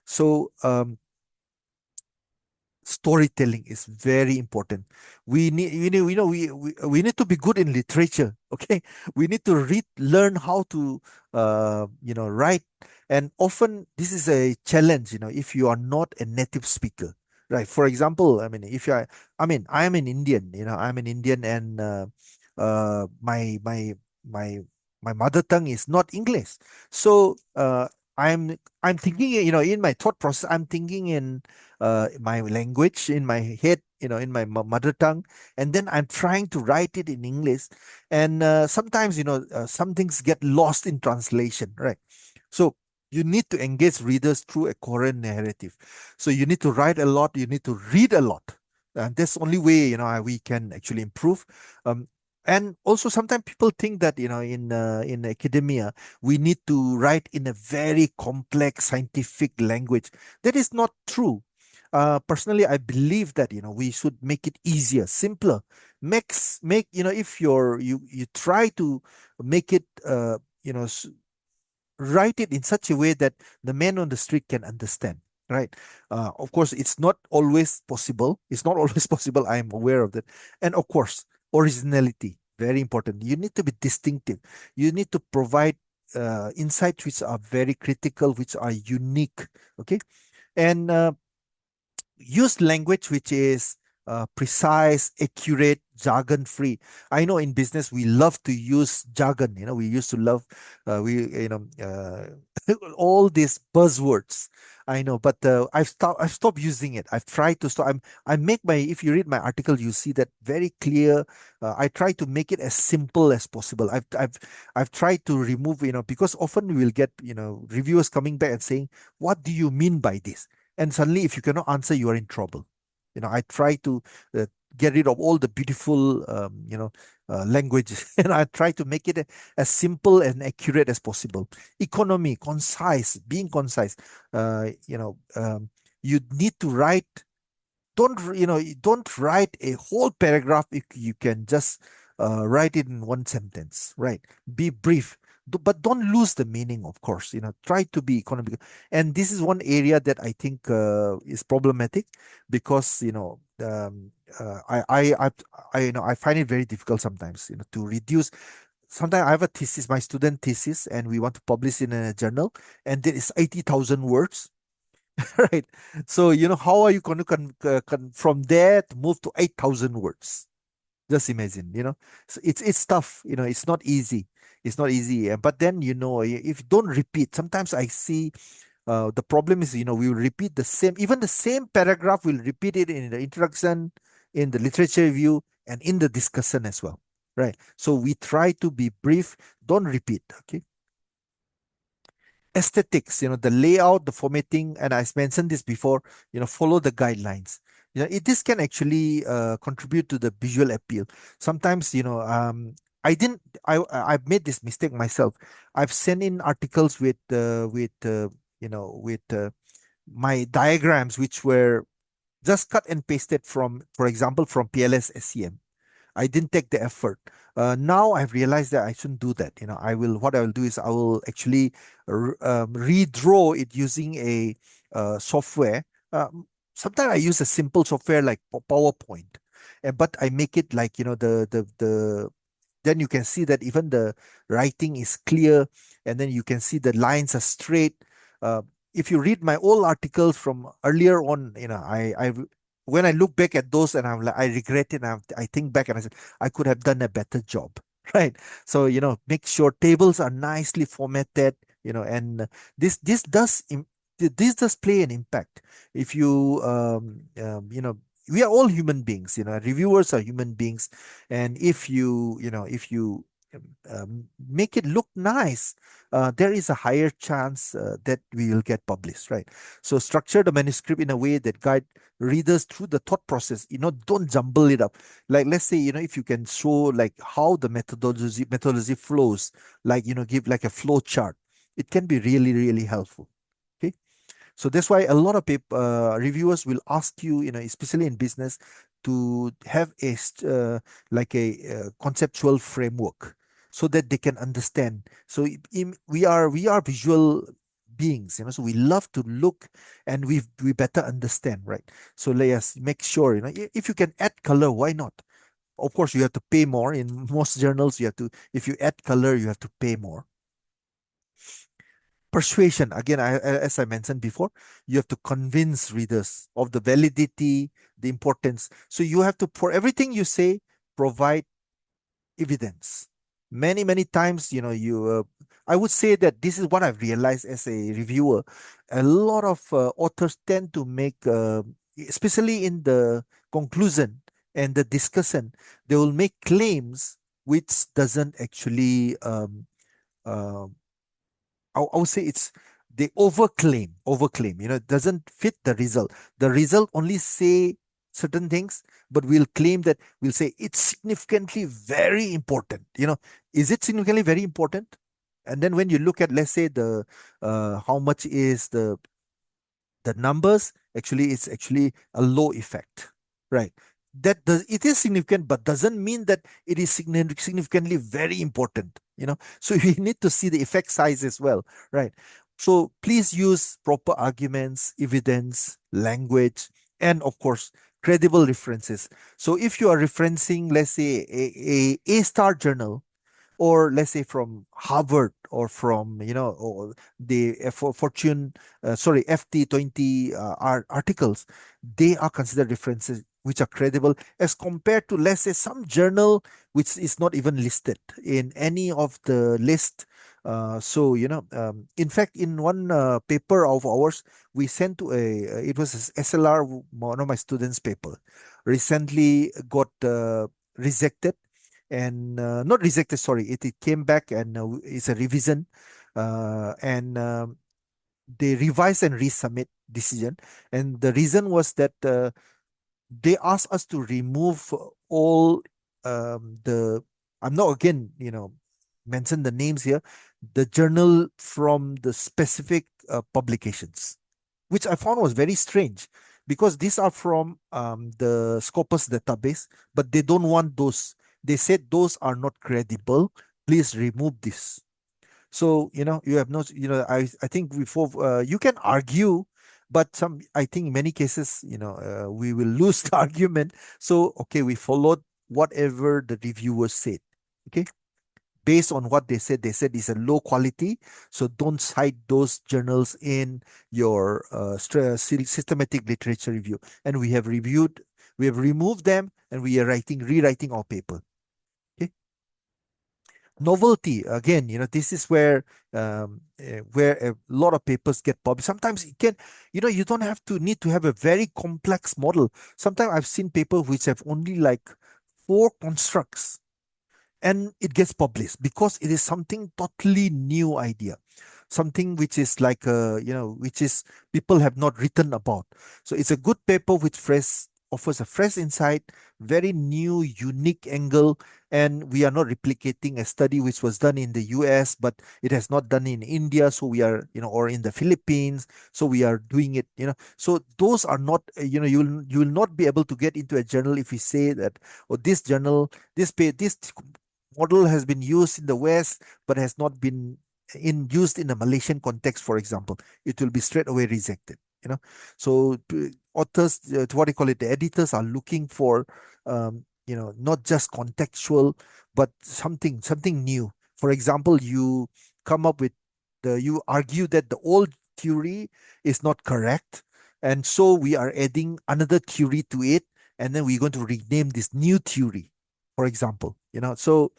So storytelling is very important. We need, we need to be good in literature. Okay, we need to learn how to write. And often this is a challenge, if you are not a native speaker, right? For example, I mean, if you are, I mean, I am an Indian, I'm an Indian, and my my mother tongue is not English. So I'm thinking, in my thought process, I'm thinking in my language, in my head, in my mother tongue, and then I'm trying to write it in English. And sometimes, some things get lost in translation, right? So you need to engage readers through a coherent narrative. So you need to write a lot, you need to read a lot. And that's the only way, we can actually improve. And also sometimes people think that, in academia, we need to write in a very complex scientific language. That is not true. Personally, I believe that, we should make it easier, simpler. Make if you try to make it write it in such a way that the man on the street can understand, right? Of course, it's not always possible. It's not always possible. I am aware of that. And of course, originality, very important. You need to be distinctive. You need to provide insights which are very critical, which are unique. Okay, and use language which is precise, accurate, jargon free. I know in business we love to use jargon. We used to love all these buzzwords. I know, but I've stopped using it. I've tried to stop. I make my if you read my article, you see that very clear. I try to make it as simple as possible. I've tried to remove, because often we will get reviewers coming back and saying, "What do you mean by this?" And suddenly, if you cannot answer, you are in trouble. I try to get rid of all the beautiful language, and I try to make it as simple and accurate as possible. Economy, concise, being concise. You need to write. Don't write a whole paragraph if you can just write it in one sentence, right? Be brief, but don't lose the meaning, of course. Try to be economical. And this is one area that I think is problematic, because I find it very difficult sometimes, to reduce. Sometimes I have a thesis, my student thesis, and we want to publish in a journal, and there is 80,000 words. Right. So, how are you going to from there to move to 8,000 words? Just imagine, so it's tough, it's not easy. It's not easy. But then, if you don't repeat, sometimes I see the problem is, we will repeat even the same paragraph, we'll repeat it in the introduction, in the literature review, and in the discussion as well. Right. So we try to be brief, don't repeat. Okay. Aesthetics, the layout, the formatting, and I mentioned this before, follow the guidelines. This can actually contribute to the visual appeal. Sometimes, I've made this mistake myself. I've sent in articles with my diagrams, which were just cut and pasted from, for example, from PLS SEM. I didn't take the effort. Now I've realized that I shouldn't do that. What I will do is I will actually redraw it using a software. Sometimes I use a simple software like PowerPoint, but I make it like, then you can see that even the writing is clear, and then you can see the lines are straight. Uh, if you read my old articles from earlier on, I when I look back at those, and I'm like, I regret it. And I think back and I said, I could have done a better job. Right. So, make sure tables are nicely formatted, and this this does play an impact. If we are all human beings, reviewers are human beings. And if you make it look nice, there is a higher chance that we will get published, right? So structure the manuscript in a way that guide readers through the thought process. Don't jumble it up. Like, let's say, if you can show like how the methodology flows, like, give like a flow chart, it can be really, really helpful. Okay. So that's why a lot of reviewers will ask you, especially in business, to have like a conceptual framework, so that they can understand. So we are visual beings, so we love to look, and we better understand, right? So let us make sure, if you can add color, why not? Of course, you have to pay more. In most journals, if you add color, you have to pay more. Persuasion, again, as I mentioned before, you have to convince readers of the validity, the importance. So you have to, for everything you say, provide evidence. Many times, I would say that this is what I've realized as a reviewer. A lot of authors tend to make, especially in the conclusion and the discussion, they will make claims which doesn't actually uh, I would say it's they overclaim. It doesn't fit the result. The result only say certain things, but we'll say it's significantly very important. Is it significantly very important? And then when you look at, let's say, the how much is the numbers, actually it's actually a low effect, right? It is significant, but doesn't mean that it is significantly very important. So we need to see the effect size as well, right? So please use proper arguments, evidence, language, and of course credible references. So if you are referencing, let's say, a star journal, or let's say from Harvard, or from, or the Fortune, sorry, FT20 articles, they are considered references which are credible, as compared to, let's say, some journal which is not even listed in any of the list. In fact, in one paper of ours, we sent to it was SLR, one of my students' paper, recently got rejected, and not rejected, sorry, it came back, and it's a revision, and they revise and resubmit decision. And the reason was that they asked us to remove all the I'm not again, mention the names here, the journal from the specific publications, which I found was very strange because these are from the Scopus database, but they don't want those. They said those are not credible. Please remove this. So, you have no, I think before you can argue, but I think in many cases, we will lose the argument. So, okay, we followed whatever the reviewers said. Okay, based on what they said is a low quality, so don't cite those journals in your systematic literature review. And we have removed them, and we are rewriting our paper. Okay, novelty again, this is where a lot of papers get published. Sometimes it can, you don't have to need to have a very complex model. Sometimes I've seen papers which have only like four constructs, and it gets published because it is something totally new idea, something which is like which is people have not written about. So it's a good paper which offers a fresh insight, very new unique angle. And we are not replicating a study which was done in the US, but it has not done in India, so we are, or in the Philippines, so we are doing it, so those are not, you will not be able to get into a journal if we say that, or this journal, this model has been used in the West but has not been used in a Malaysian context, for example. It will be straight away rejected. So authors, what do you call it? The editors are looking for, not just contextual, but something new. For example, you come up with you argue that the old theory is not correct, and so we are adding another theory to it, and then we're going to rename this new theory, for example. So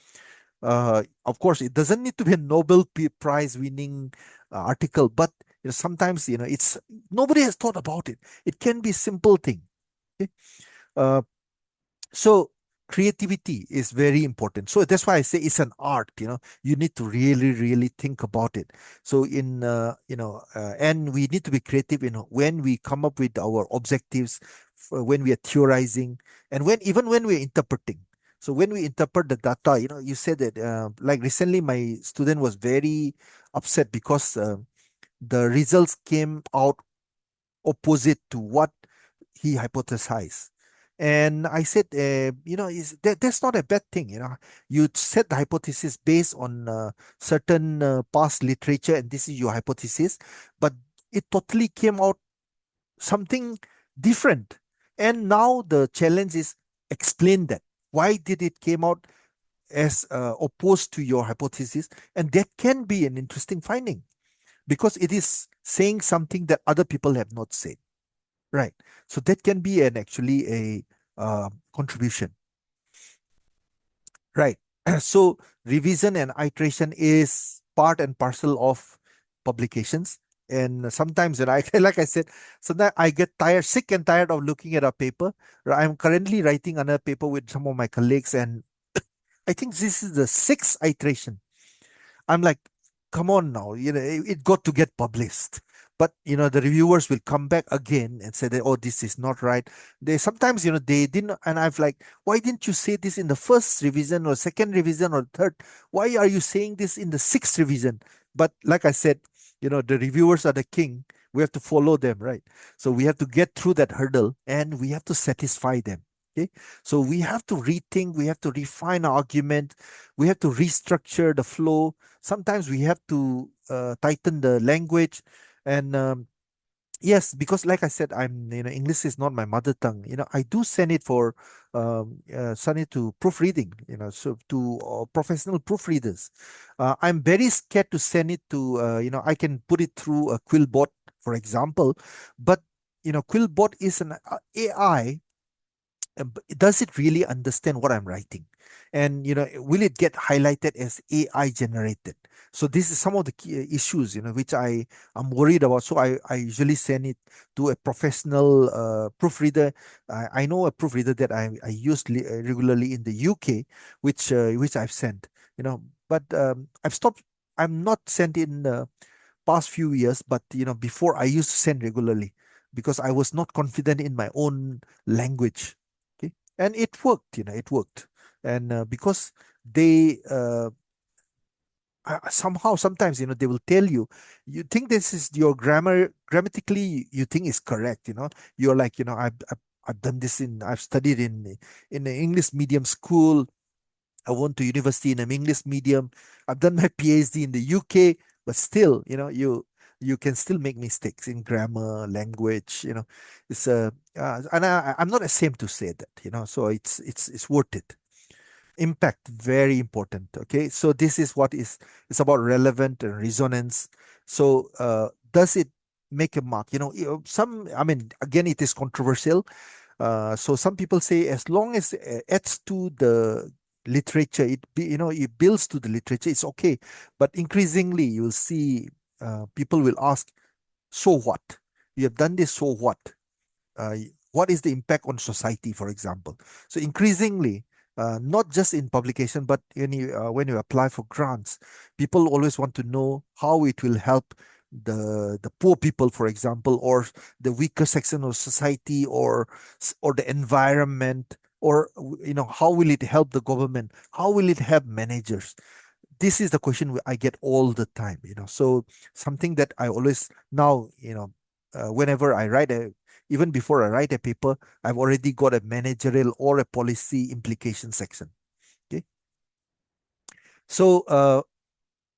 of course, it doesn't need to be a Nobel Prize winning article, but sometimes it's nobody has thought about it. It can be a simple thing. Okay? Uh, so creativity is very important. So that's why I say it's an art. You need to really, really think about it. So and we need to be creative. When we come up with our objectives, when we are theorizing, and even when we're interpreting. So when we interpret the data, you said that, like recently, my student was very upset because the results came out opposite to what he hypothesized. And I said, that's not a bad thing. You set the hypothesis based on certain past literature, and this is your hypothesis, but it totally came out something different. And now the challenge is explain that. Why did it came out as opposed to your hypothesis? And that can be an interesting finding because it is saying something that other people have not said. Right. So that can be actually a contribution. Right. So revision and iteration is part and parcel of publications. And sometimes, like I said, sometimes I get sick and tired of looking at a paper. I'm currently writing another paper with some of my colleagues, and I think this is the sixth iteration. I'm like, come on now, it got to get published. But the reviewers will come back again and say that, oh, this is not right. They sometimes, they didn't, and I've like, why didn't you say this in the first revision or second revision or third? Why are you saying this in the sixth revision? But like I said, the reviewers are the king. We have to follow them, right? So we have to get through that hurdle, and we have to satisfy them. Okay. So we have to rethink, we have to refine our argument, we have to restructure the flow. Sometimes we have to tighten the language. And yes, because like I said, English is not my mother tongue. I do send it to proofreading, so to professional proofreaders. I'm very scared to send it to, I can put it through a Quillbot, for example. But Quillbot is an AI. But does it really understand what I'm writing? And will it get highlighted as AI generated? So this is some of the key issues, which I am worried about. So I usually send it to a professional proofreader. I know a proofreader that I use regularly in the UK, which I've sent. But I've stopped. I'm not sent in the past few years, but before I used to send regularly because I was not confident in my own language. Okay, and it worked. It worked. And because they somehow sometimes they will tell you, you think this is your grammatically you think is correct, you're like, I've done this I've studied in an English medium school. I went to university in an English medium. I've done my PhD in the UK, but still, you can still make mistakes in grammar, language. It's and I'm not ashamed to say that. So it's worth it. Impact, very important. Okay, so this is what is it's about relevant and resonance. So does it make a mark? Some, I mean, again, it is controversial. So some people say as long as it adds to the literature, it builds to the literature, it's okay. But increasingly, you'll see people will ask, so what? You have done this, so what? uh, what is the impact on society, for example? So increasingly, not just in publication, but when you apply for grants, people always want to know how it will help the poor people, for example, or the weaker section of society, or the environment, or how will it help the government? How will it help managers? This is the question I get all the time. So something that I always now, whenever I write even before I write a paper, I've already got a managerial or a policy implication section. Okay. So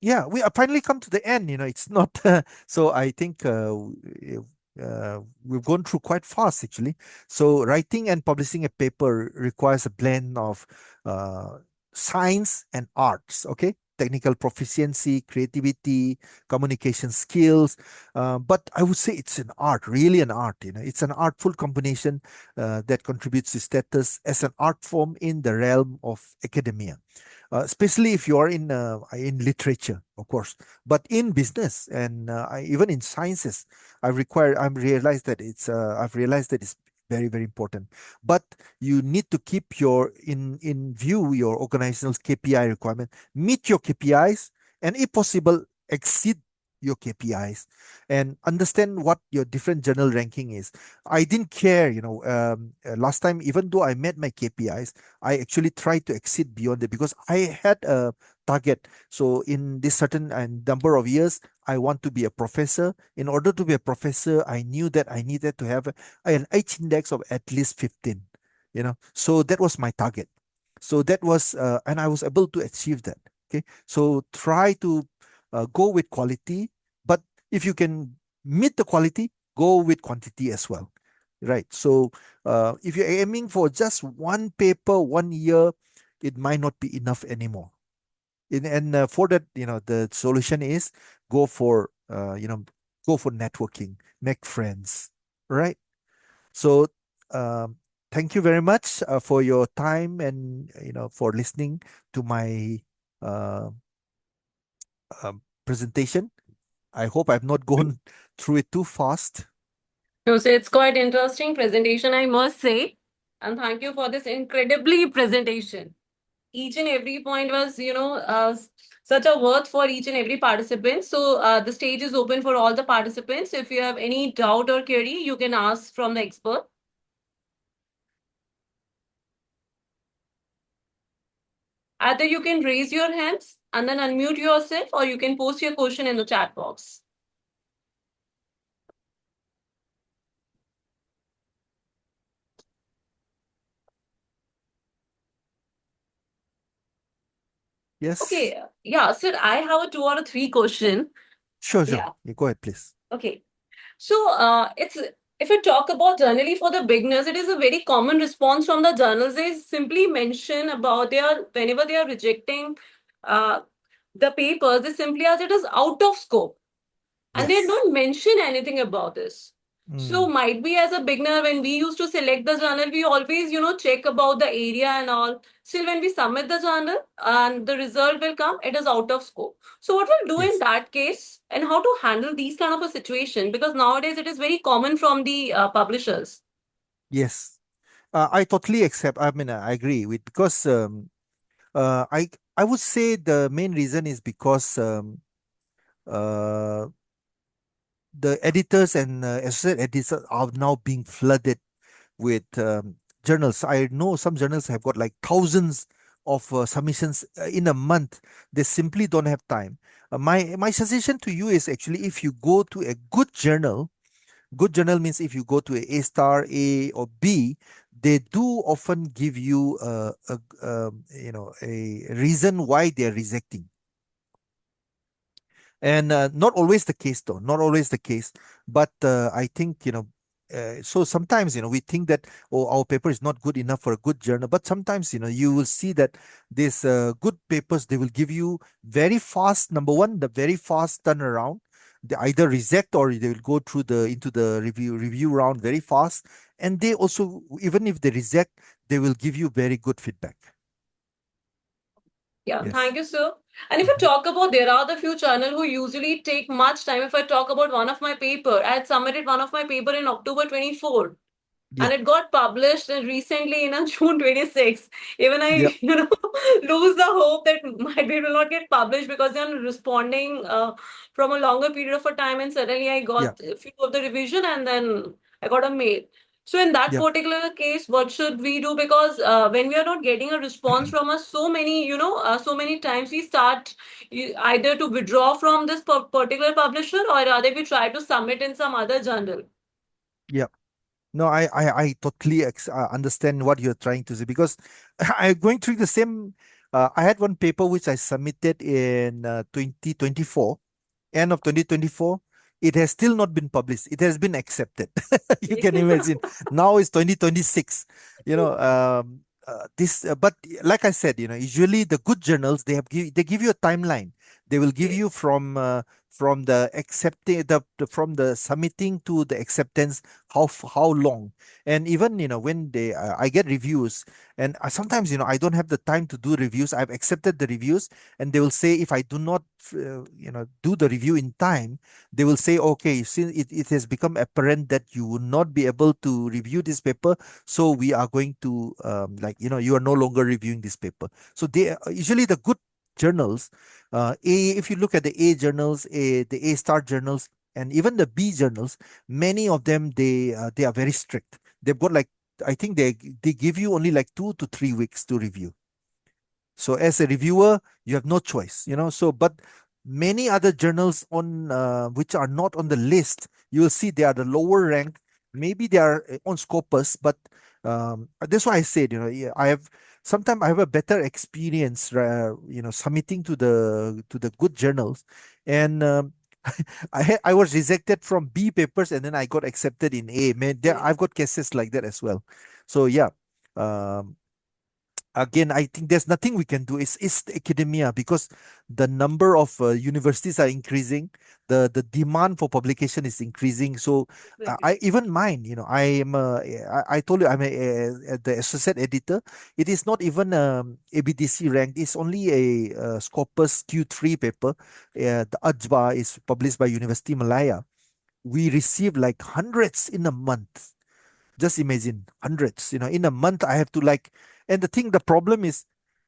yeah, we finally come to the end. It's not so I think we've gone through quite fast, actually. So writing and publishing a paper requires a blend of uh, science and arts. Okay, technical proficiency, creativity, communication skills. But I would say it's an art, really an art. It's an artful combination that contributes to status as an art form in the realm of academia, especially if you are in literature, of course. But in business and even in sciences, I've realized that it's very, very important. But you need to keep in view your organizational KPI requirement, meet your KPIs, and if possible, exceed your KPIs, and understand what your different journal ranking is. I didn't care, last time, even though I met my KPIs, I actually tried to exceed beyond it because I had a target. So in this certain number of years, I want to be a professor. In order to be a professor, I knew that I needed to have an H index of at least 15. So that was my target. So that was, and I was able to achieve that. Okay, so try to go with quality, but if you can meet the quality, go with quantity as well. Right. So if you're aiming for just one paper 1 year, it might not be enough anymore. And for that, the solution is go for, go for networking, make friends. Right. So um, thank you very much for your time, and for listening to my uh, presentation. I hope I've not gone through it too fast. No, so it's quite interesting presentation, I must say. And thank you for this incredibly presentation. Each and every point was, such a worth for each and every participant. So the stage is open for all the participants. If you have any doubt or query, you can ask from the expert. Either you can raise your hands and then unmute yourself, or you can post your question in the chat box. Yes. Okay, yeah, sir, I have a 2 or 3 question. Sure, Yeah. sure. You go ahead, please. Okay. So it's if you talk about journaling for the beginners, it is a very common response from the journals. They simply mention about whenever they are rejecting uh, the papers, they simply as it is out of scope, and they Yes. don't mention anything about this. So Mm, might be as a beginner, when we used to select the journal, we always check about the area and all. Still, when we submit the journal and the result will come, it is out of scope. So what we'll do in yes. that case, and how to handle these kind of a situation, because nowadays it is very common from the publishers. Yes. I totally accept. I mean, I agree with, because uh, I I would say the main reason is because uh, the editors and associate editors are now being flooded with journals. I know some journals have got like thousands of submissions in a month. They simply don't have time. My suggestion to you is actually, if you go to a good journal means if you go to a star, A or B, they do often give you a reason why they're rejecting. And not always the case, though, not always the case. But I think, so sometimes, we think that, oh, our paper is not good enough for a good journal. But sometimes, you will see that these good papers, they will give you very fast, number one, the very fast turnaround. They either reject or they will go through the into the review round very fast. And they also, even if they reject, they will give you very good feedback. Yeah, Yes. thank you, sir. And if I talk about, there are the few channel who usually take much time. If I talk about one of my paper, I had submitted one of my paper in October 24, Yeah. and it got published recently in June 26. Even I, Yeah. lose the hope that my paper will not get published because I'm responding from a longer period of a time, and suddenly I Yeah. got a few of the revision, and then I got a mail. So in that Yeah. particular case, what should we do? Because when we are not getting a response from us, so many, so many times we start either to withdraw from this particular publisher, or rather we try to submit in some other journal. Yeah. No, I totally understand what you're trying to say, because I'm going through the same. I had one paper which I submitted in 2024, end of 2024. It has still not been published. It has been accepted. You can imagine. Now it's 2026. But like I said, usually the good journals, they give you a timeline. They will give Yes. you from the accepting from the submitting to the acceptance, how long. And even, when I get reviews, and sometimes, I don't have the time to do reviews. I've accepted the reviews, and they will say, if I do not do the review in time, they will say, okay, since it has become apparent that you will not be able to review this paper, so we are going to, you are no longer reviewing this paper. So they usually, the good journals, if you look at the A journals, the A star journals, and even the B journals, many of them, they are very strict. They've got, like, I think they give you only like 2 to 3 weeks to review. So as a reviewer, you have no choice, So, but many other journals on which are not on the list, you will see they are the lower rank. Maybe they are on Scopus, but that's why I said, yeah, sometimes I have a better experience, submitting to the good journals. And I was rejected from B papers, and then I got accepted in A. Man, I've got cases like that as well. So yeah. Um, Again, I think there's nothing we can do. It's the academia, because the number of universities are increasing, the demand for publication is increasing. So I even mine, I am I told you, I'm the associate editor. It is not even ABDC ranked. It's only a Scopus Q3 paper. The Ajba is published by University Malaya. We receive like hundreds in a month. Just imagine, hundreds, in a month. I have to, like, and the problem is,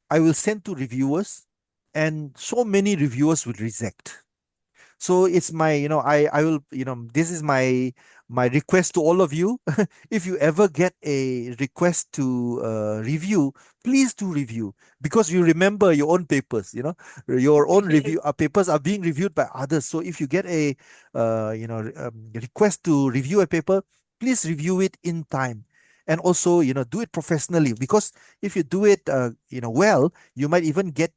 I will send to reviewers, and so many reviewers will reject. So it's my, I will, this is my request to all of you. If you ever get a request to review, please do review, because you remember your own papers. Your own review papers are being reviewed by others. So if you get a request to review a paper, please review it in time. And also, do it professionally, because if you do it well, you might even get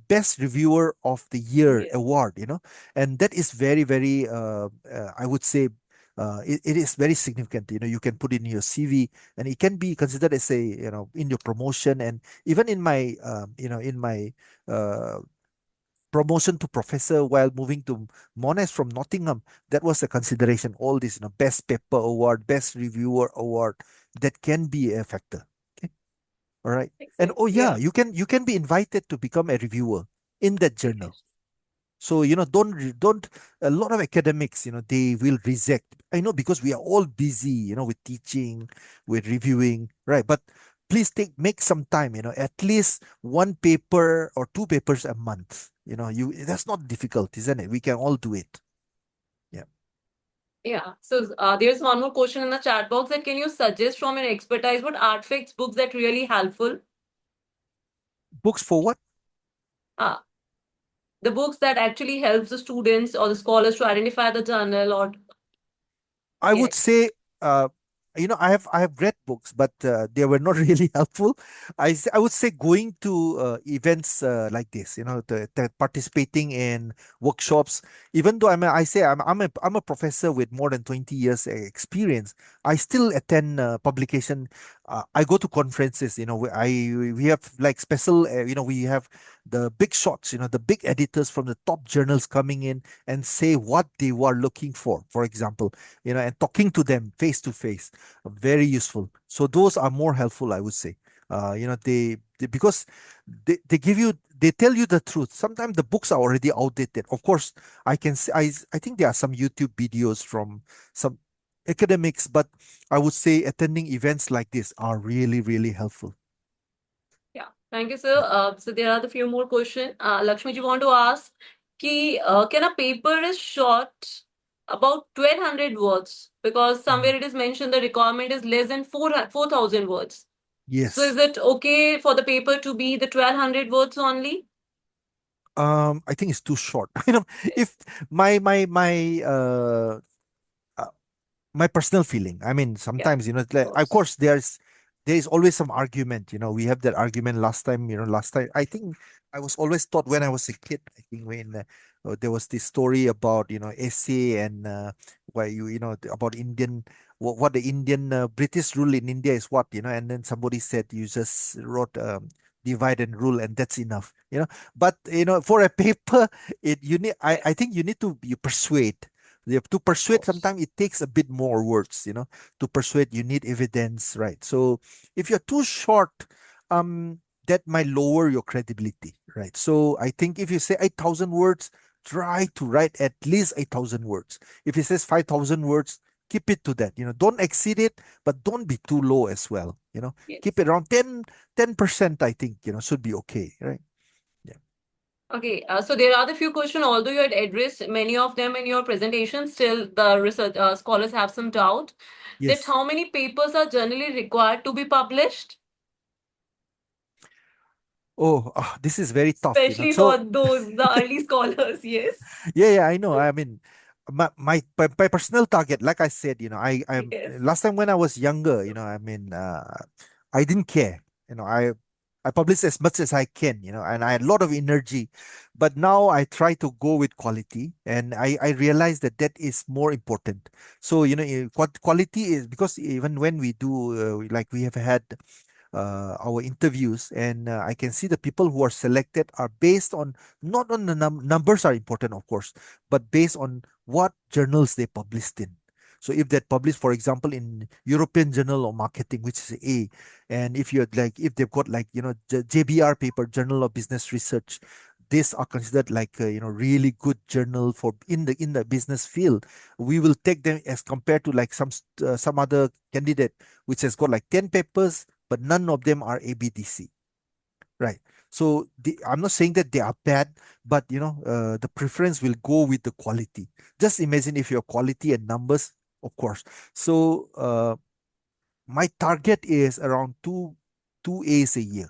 best reviewer of the year Yes. award. And that is very, very, I would say, it is very significant. You can put in your CV, and it can be considered as a, in your promotion. And even in my uh, promotion to professor while moving to Monash from Nottingham, that was a consideration. All this, best paper award, best reviewer award, that can be a factor. Okay. All right. And oh yeah, Yeah. you can be invited to become a reviewer in that journal. So, don't, a lot of academics, they will reject. I know, because we are all busy, with teaching, with reviewing, right? But please make some time, at least one paper or two papers a month. That's not difficult, isn't it? We can all do it. Yeah. Yeah. So there's one more question in the chat box, that can you suggest from your expertise what artifacts books that really helpful? Books for what? Ah, the books that actually helps the students or the scholars to identify the journal or I would yes. say, uh, I have read books, but they were not really helpful. I would say going to events like this, the participating in workshops. Even though I'm a professor with more than 20 years experience, I still attend publication. I go to conferences. We have like special. We have the big shots. The big editors from the top journals coming in and say what they were looking for. For example, and talking to them face to face, very useful. So those are more helpful, I would say. They because they give you, they tell you the truth. Sometimes the books are already outdated. Of course, I think there are some YouTube videos from some academics, but I would say attending events like this are really, really helpful. Yeah, thank you, sir. So there are the few more questions. Lakshmi, you want to ask, can a paper is short about 1200 words? Because Mm. somewhere it is mentioned the requirement is less than 4,000 words. So is Yes. it okay for the paper to be the 1200 words only? I think it's too short. If my my my uh, my personal feeling. I mean, Yeah, sometimes it's of like, of course. course, there is always some argument. We have that argument last time. Last time I think I was always taught when I was a kid. I think when there was this story about essay and why about Indian, what the Indian British rule in India is what and then somebody said you just wrote divide and rule and that's enough. But for a paper, I think you need to be persuade. To Of persuade, course. sometimes it takes a bit more words. To persuade, you need evidence, right? So if you're too short, that might lower your credibility, right? So I think if you say 8,000 words, try to write at least 8,000 words. If it says 5,000 words, keep it to that. Don't exceed it, but don't be too low as well. Keep Yes. it around 10%, I think, should be okay, right? Yeah. Okay, so there are the few questions, although you had addressed many of them in your presentation, still the research scholars have some doubt that Yes. how many papers are generally required to be published, Oh, this is very tough. especially for So those, the early scholars, yes. yeah, I know. I mean, my personal target, like I said, I'm Yes, last time when I was younger, I mean, I didn't care. I publish as much as I can, and I had a lot of energy. But now I try to go with quality, and I realize that is more important. So quality is because even when we do like we have had our interviews, and I can see the people who are selected are based on, not on the numbers are important, of course, but based on what journals they published in. So if they published, for example, in European Journal of Marketing, which is A, and if they've got like JBR paper, Journal of Business Research, these are considered like really good journal for in the business field. We will take them as compared to like some other candidate which has got like 10 papers, but none of them are ABDC, right? So I'm not saying that they are bad, but the preference will go with the quality. Just imagine if your quality and numbers, of course. So my target is around two A's a year.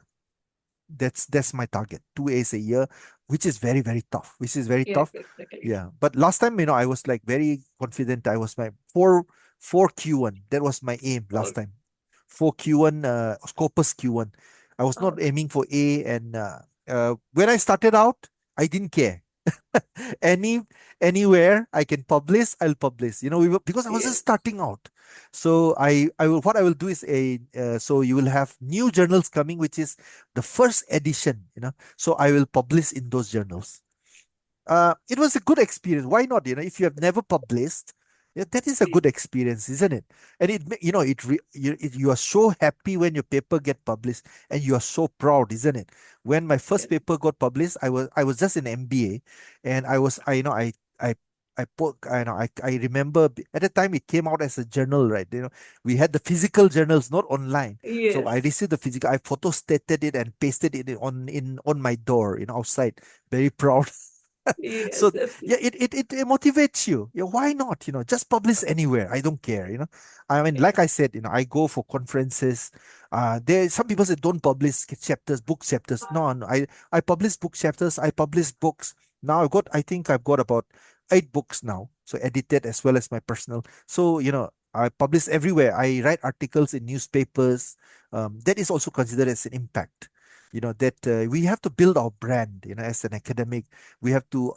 That's my target. 2 A's a year, which is very, very tough. Which is very yes, tough. exactly. Yeah. But last time, I was like very confident. I was my four Q1. That was my aim last Oh, time. Four Q1, Scopus Q1. I was not okay. aiming for A, and when I started out, I didn't care. Any Anywhere I can publish, I'll publish. Because I was just Yes, starting out. So what I will do is so you will have new journals coming, which is the first edition. So I will publish in those journals. It was a good experience. Why not? If you have never published, yeah, that is a good experience, isn't it? And you are so happy when your paper get published, and you are so proud, isn't it? When my first yes, paper got published, I was just in MBA, and I remember at the time it came out as a journal, right? We had the physical journals, not online. So I yes. received the physical. I photostated it and pasted it on my door, outside. Very proud. Yes, So yes, yeah, it motivates you. Yeah, why not? Just publish anywhere. I don't care. I mean, like yeah. I said, I go for conferences. There some people say don't publish chapters, book chapters. No, no, I publish book chapters. I publish books. Now I think I've got about 8 books now, so edited as well as my personal. So I publish everywhere. I write articles in newspapers. That is also considered as an impact. That we have to build our brand. As an academic, we have to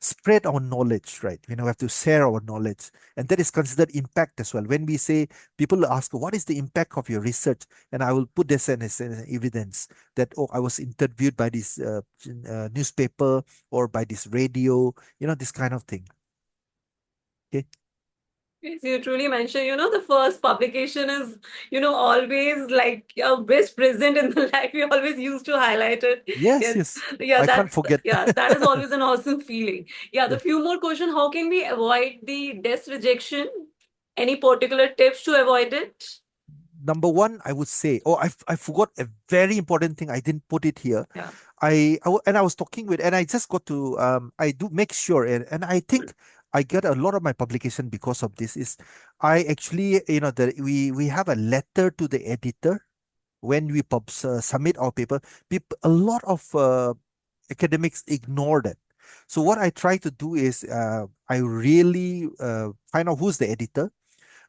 spread our knowledge, right? We have to share our knowledge, and that is considered impact as well. When we say, people ask what is the impact of your research, and I will put this as an evidence that, oh, I was interviewed by this newspaper or by this radio, this kind of thing. Okay. Yes, you truly mentioned, the first publication is, always like your best present in the life. You always used to highlight it. Yes, Yes. yes, Yeah, I can't forget. that is always an awesome feeling. Yeah, the Yeah. few more question, how can we avoid the desk rejection? Any particular tips to avoid it? Number one, I would say, oh, I forgot a very important thing. I didn't put it here. Yeah. And I was talking with, and I just got to, I do make sure, and I think I get a lot of my publication because of this. Is I actually, we have a letter to the editor when we submit our paper. A lot of academics ignore that. So what I try to do is, I really find out who's the editor,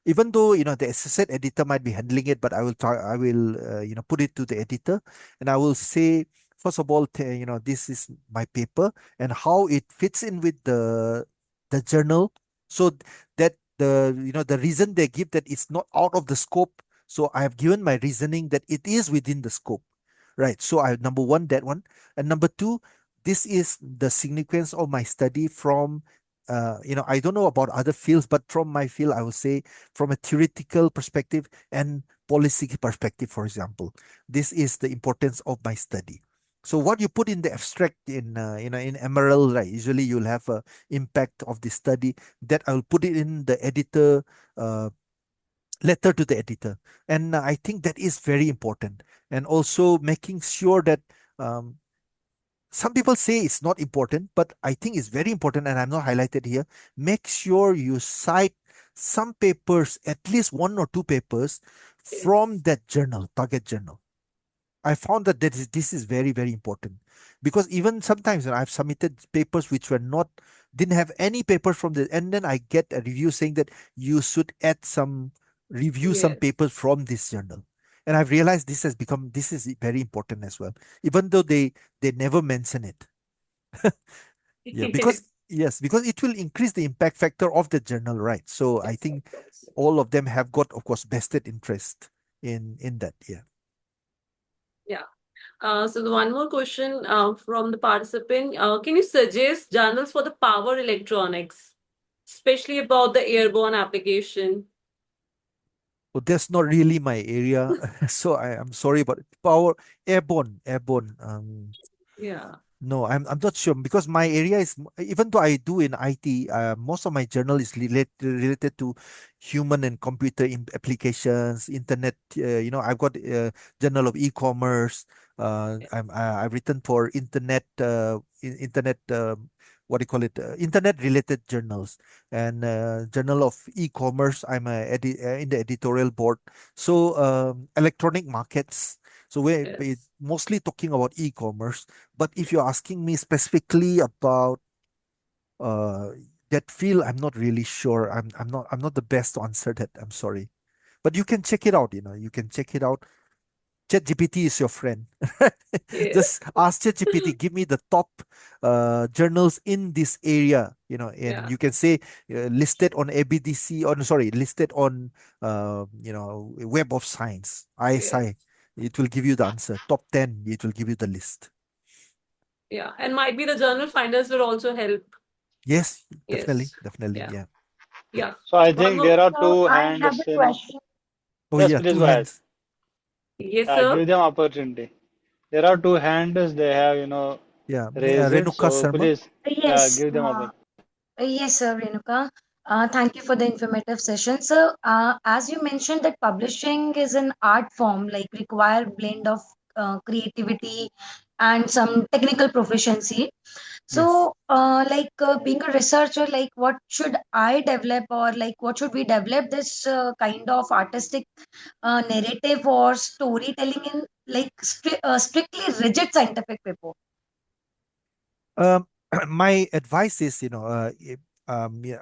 even though the assistant editor might be handling it, but I will put it to the editor, and I will say, first of all, this is my paper and how it fits in with the journal, so that the reason they give, that it's not out of the scope. So I have given my reasoning that it is within the scope, right? So I, number one, that one. And number two, this is the significance of my study from, I don't know about other fields, but from my field, I would say, from a theoretical perspective and policy perspective, for example, this is the importance of my study. So what you put in the abstract in, in Emerald, right? Usually you'll have a impact of the study, that I'll put it in the editor, uh, letter to the editor. And I think that is very important. And also making sure that, um, some people say it's not important, but I think it's very important, and I'm not highlighted here. Make sure you cite some papers, at least 1 or 2 papers from Yes. that journal, target journal. I found that this is very, very important, because even sometimes when I've submitted papers which were not, didn't have any papers from the, and then I get a review saying that you should add some, review some Yes. papers from this journal. And I've realized this is very important as well, even though they never mention it. Yeah, because yes, because it will increase the impact factor of the journal, right? So I Yes, of think course. all of them have got, of course, vested interest in that. Yeah. Yeah. So the one more question from the participant. Can you suggest journals for the power electronics, especially about the airborne application? So that's not really my area. So I'm sorry, but power, airborne. Yeah. No, I'm not sure, because my area is, even though I do in IT, most of my journal is related to human and computer applications, internet. I've got journal of e-commerce. I've written for internet, internet. What do you call it? Internet related journals, and journal of e-commerce. I'm in the editorial board. So electronic markets. So we're Yes. mostly talking about e-commerce. But if you're asking me specifically about uh, that field, I'm not really sure. I'm not the best to answer that. I'm sorry. But you can check it out. You can check it out. ChatGPT is your friend. Yes. Just ask ChatGPT, give me the top journals in this area. And Yeah. you can say, listed on ABDC, or no, sorry, listed on Web of Science, Yes. ISI. It will give you the answer. Top 10, it will give you the list. Yeah. And might be the journal finders will also help. Yes, definitely, Yes. definitely. Yeah. Yeah. Yeah. So I One think more. there are So two I have hands, a question. Oh, Yes, yeah, please two go ahead. hands. Yes, sir. Give them opportunity. There are two hands they have, Yeah, raised it. Renuka So Sharma. please, Yes, give them opportunity. yes, sir, Renuka. Thank you for the informative session. So, as you mentioned that publishing is an art form, like require blend of creativity, and some technical proficiency. Yes. So, being a researcher, like what should I develop, or like what should we develop this kind of artistic narrative or storytelling in like strictly rigid scientific paper? Um, my advice is, yeah,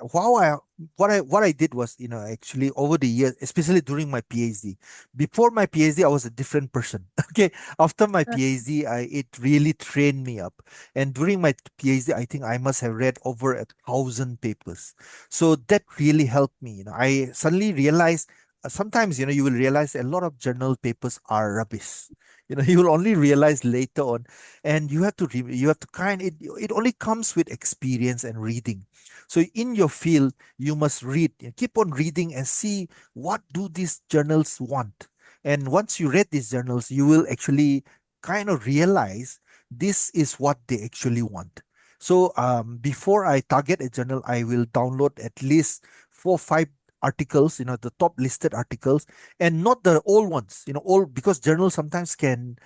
what I did was, actually over the years, especially during my PhD. Before my PhD, I was a different person. Okay, after my PhD, it really trained me up. And during my PhD, I think I must have read over 1,000 papers. So that really helped me. I suddenly realized. Sometimes, you will realize a lot of journal papers are rubbish. You will only realize later on, and you have to it only comes with experience and reading. So in your field you must read, keep on reading and see what do these journals want. And once you read these journals, you will actually kind of realize this is what they actually want. So before I target a journal, I will download at least 4 5 articles, the top listed articles, and not the old ones, old, because journals sometimes can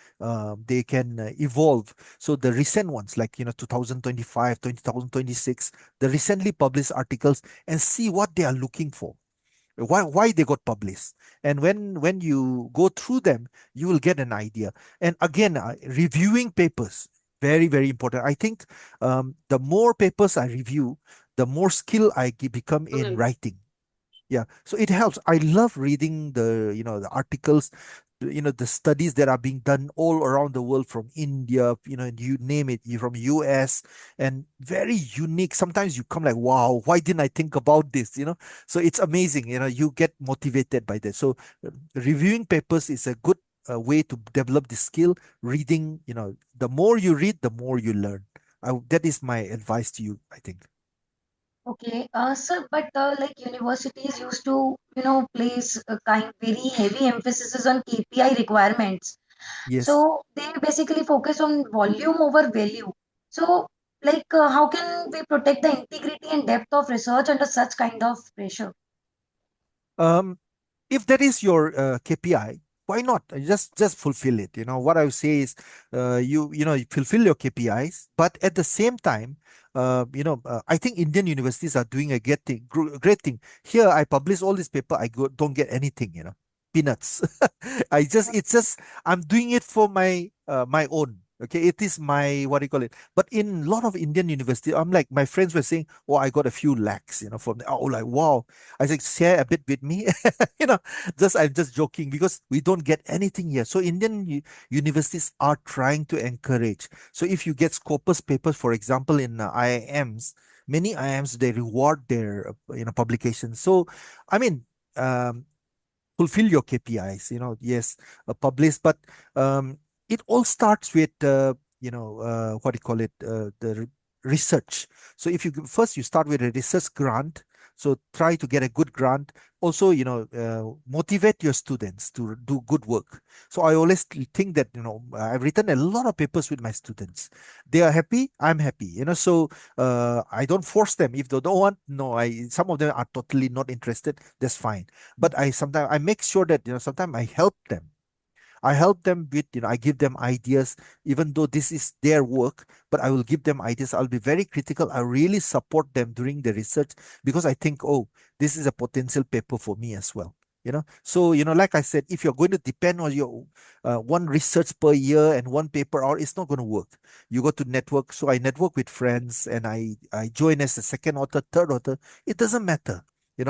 they can evolve. So the recent ones, like 2025, 2026, the recently published articles, and see what they are looking for, why they got published. And when you go through them, you will get an idea. And again, reviewing papers, very very important. I think the more papers I review, the more skill become in writing. Yeah, so it helps. I love reading the articles, the studies that are being done all around the world, from India, you name it, from US, and very unique. Sometimes you come like, wow, why didn't I think about this? So it's amazing. You get motivated by that. So reviewing papers is a good way to develop the skill. Reading, the more you read, the more you learn. That is my advice to you, I think. Okay, sir, but like universities used to, place a kind very heavy emphasis on KPI requirements. Yes. So they basically focus on volume over value. So, how can we protect the integrity and depth of research under such kind of pressure? Um, if that is your KPI, why not? Just fulfill it. What I would say is, you fulfill your KPIs, but at the same time, I think Indian universities are doing a great thing. Here, I publish all this paper, don't get anything. Peanuts. It's just I'm doing it for my own. Okay, it is my, what do you call it? But in a lot of Indian university, I'm like, my friends were saying, "Oh, I got a few lakhs, from the, oh, like, wow." I said, "Share a bit with me." you know, I'm just joking, because we don't get anything here. So Indian universities are trying to encourage. So if you get Scopus papers, for example, in IIMs, many IIMs, they reward their publications. So I mean, um, fulfill your KPIs, yes, publish, but it all starts with, what do you call it, research. So if first you start with a research grant, so try to get a good grant. Also, motivate your students to do good work. So I always think that, I've written a lot of papers with my students. They are happy, I'm happy, so I don't force them. If they don't want, no, some of them are totally not interested, that's fine. But I make sure that, sometimes I help them with, I give them ideas, even though this is their work, but I will give them ideas. I'll be very critical. I really support them during the research, because I think, oh, this is a potential paper for me as well. So, like I said, if you're going to depend on your one research per year and one paper out, it's not going to work. You got to network. So I network with friends, and I join as a second author, third author. It doesn't matter.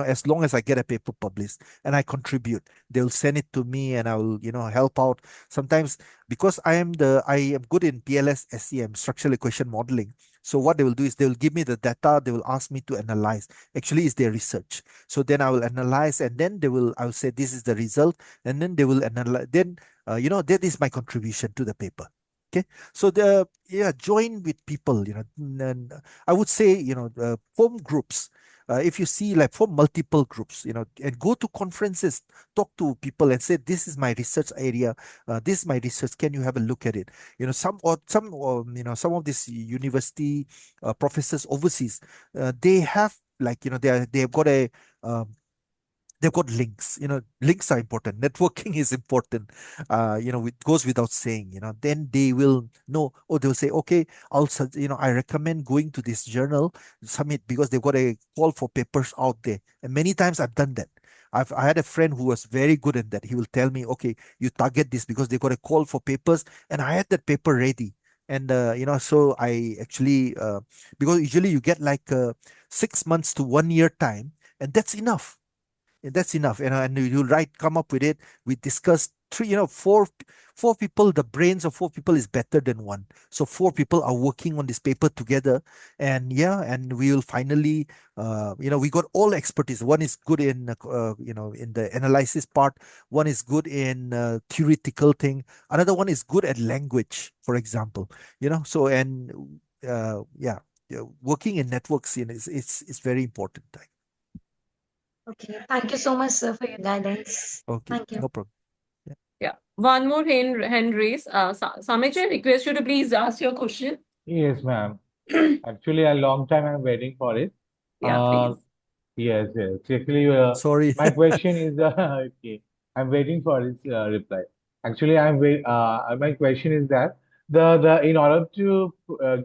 As long as I get a paper published and I contribute, they'll send it to me, and I will, help out sometimes, because I am good in PLS SEM, structural equation modeling. So what they will do is they will give me the data, they will ask me to analyze. Actually, it's their research. So then I will analyze, and then I will say this is the result, and then they will analyze. Then that is my contribution to the paper. Okay, so join with people. And I would say, form groups. If you see, like, form multiple groups, and go to conferences, talk to people and say, this is my research area, this is my research, can you have a look at it? Some of these university professors overseas, they have, like, they have got a um, they've got links. Links are important. Networking is important. It goes without saying. Then they will know, or they'll say, okay, I recommend going to this journal summit because they've got a call for papers out there. And many times I've done that. I had a friend who was very good at that. He will tell me, okay, you target this because they got a call for papers, and I had that paper ready. And so I actually, because usually you get like 6 months to 1 year time, and that's enough. That's enough. And you write, come up with it. We discussed three, four people. The brains of four people is better than one. So four people are working on this paper together, and yeah, and we will finally, we got all expertise. One is good in, in the analysis part. One is good in theoretical thing. Another one is good at language, for example. So and yeah, working in networks, it's very important. Okay. Thank you so much, sir, for your guidance. Okay, Thank you. no problem. Yeah. Yeah. One more hand raise. Samich, I request you to please ask your question. Yes, ma'am. Actually, a long time I'm waiting for it. Yeah, please. Yes, yes. Actually, Sorry. my question is okay. I'm waiting for his reply. Actually, my question is that the in order to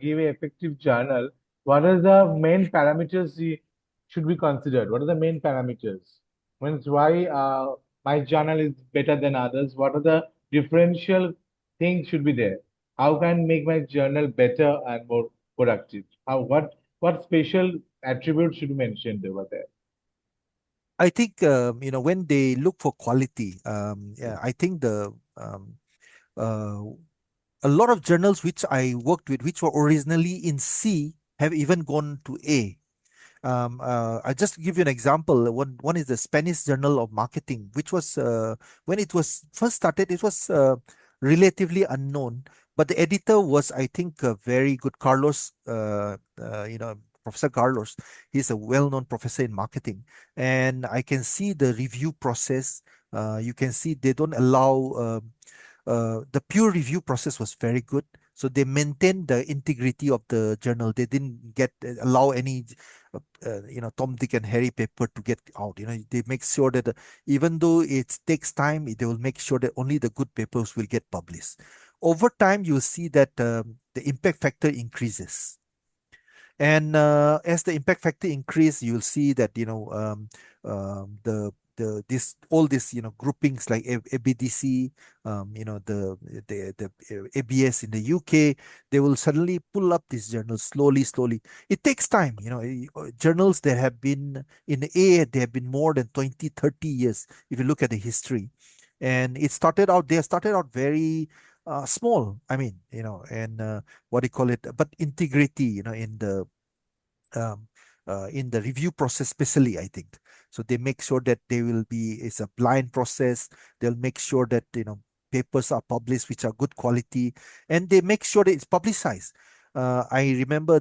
give a effective journal, what are the main parameters should be considered? What are the main parameters? Means why my journal is better than others? What are the differential things should be there? How can make my journal better and more productive? What special attributes should be mentioned over there? I think when they look for quality, yeah, I think uh, a lot of journals which I worked with, which were originally in C, have even gone to A. I just give you an example. One is the Spanish Journal of Marketing, which was when it was first started, it was relatively unknown, but the editor was, I think, very good. Carlos, Professor Carlos. He's a well-known professor in marketing, and I can see the review process. You can see they don't allow. The peer review process was very good, so they maintained the integrity of the journal. They didn't get allow any Tom, Dick, and Harry paper to get out. They make sure that even though it takes time, they will make sure that only the good papers will get published. Over time, you'll see that the impact factor increases. And as the impact factor increase, you'll see that the this all this groupings like ABDC, the ABS in the UK, they will suddenly pull up these journals slowly, slowly. It takes time. Journals that have been in A, they have been more than 20, 30 years. If you look at the history, and they started out very small. I mean, and what do you call it? But integrity, um, in the review process, especially, I think. So they make sure that it's a blind process. They'll make sure that, papers are published which are good quality, and they make sure that it's publicized. I remember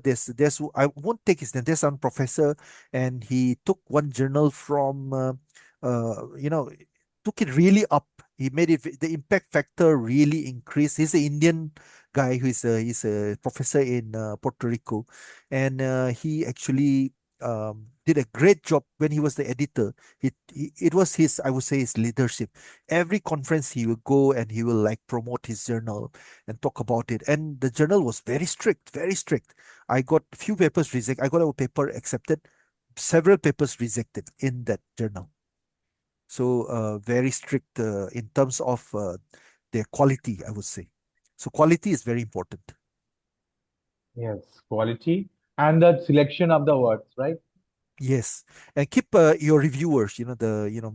I won't take his name. There's one professor, and he took one journal from, uh, you know, took it really up. He made the impact factor really increased. He's an Indian guy he's a professor in Puerto Rico, and he actually did a great job when he was the editor. It was his, I would say, his leadership. Every conference he will go and he will like promote his journal and talk about it. And the journal was very strict, very strict. I got few papers rejected. I got a paper accepted, several papers rejected in that journal. So very strict in terms of their quality, I would say. So quality is very important. Yes, quality and the selection of the words, right? Yes, and keep your reviewers.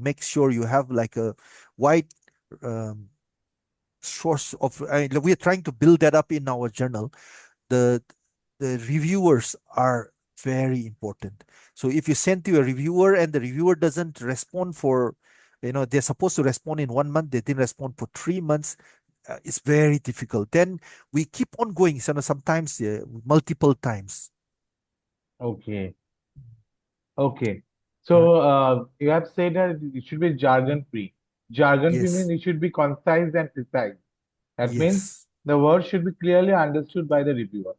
Make sure you have like a wide um, source of. We are trying to build that up in our journal. The the reviewers are very important. So if you send to a reviewer and the reviewer doesn't respond for, they're supposed to respond in 1 month, they didn't respond for 3 months. It's very difficult. Then we keep on going. So sometimes multiple times. Okay, okay. Yeah. So you have said that it should be jargon free. Jargon free means Yes. it should be concise and precise. That means Yes. the word should be clearly understood by the reviewer,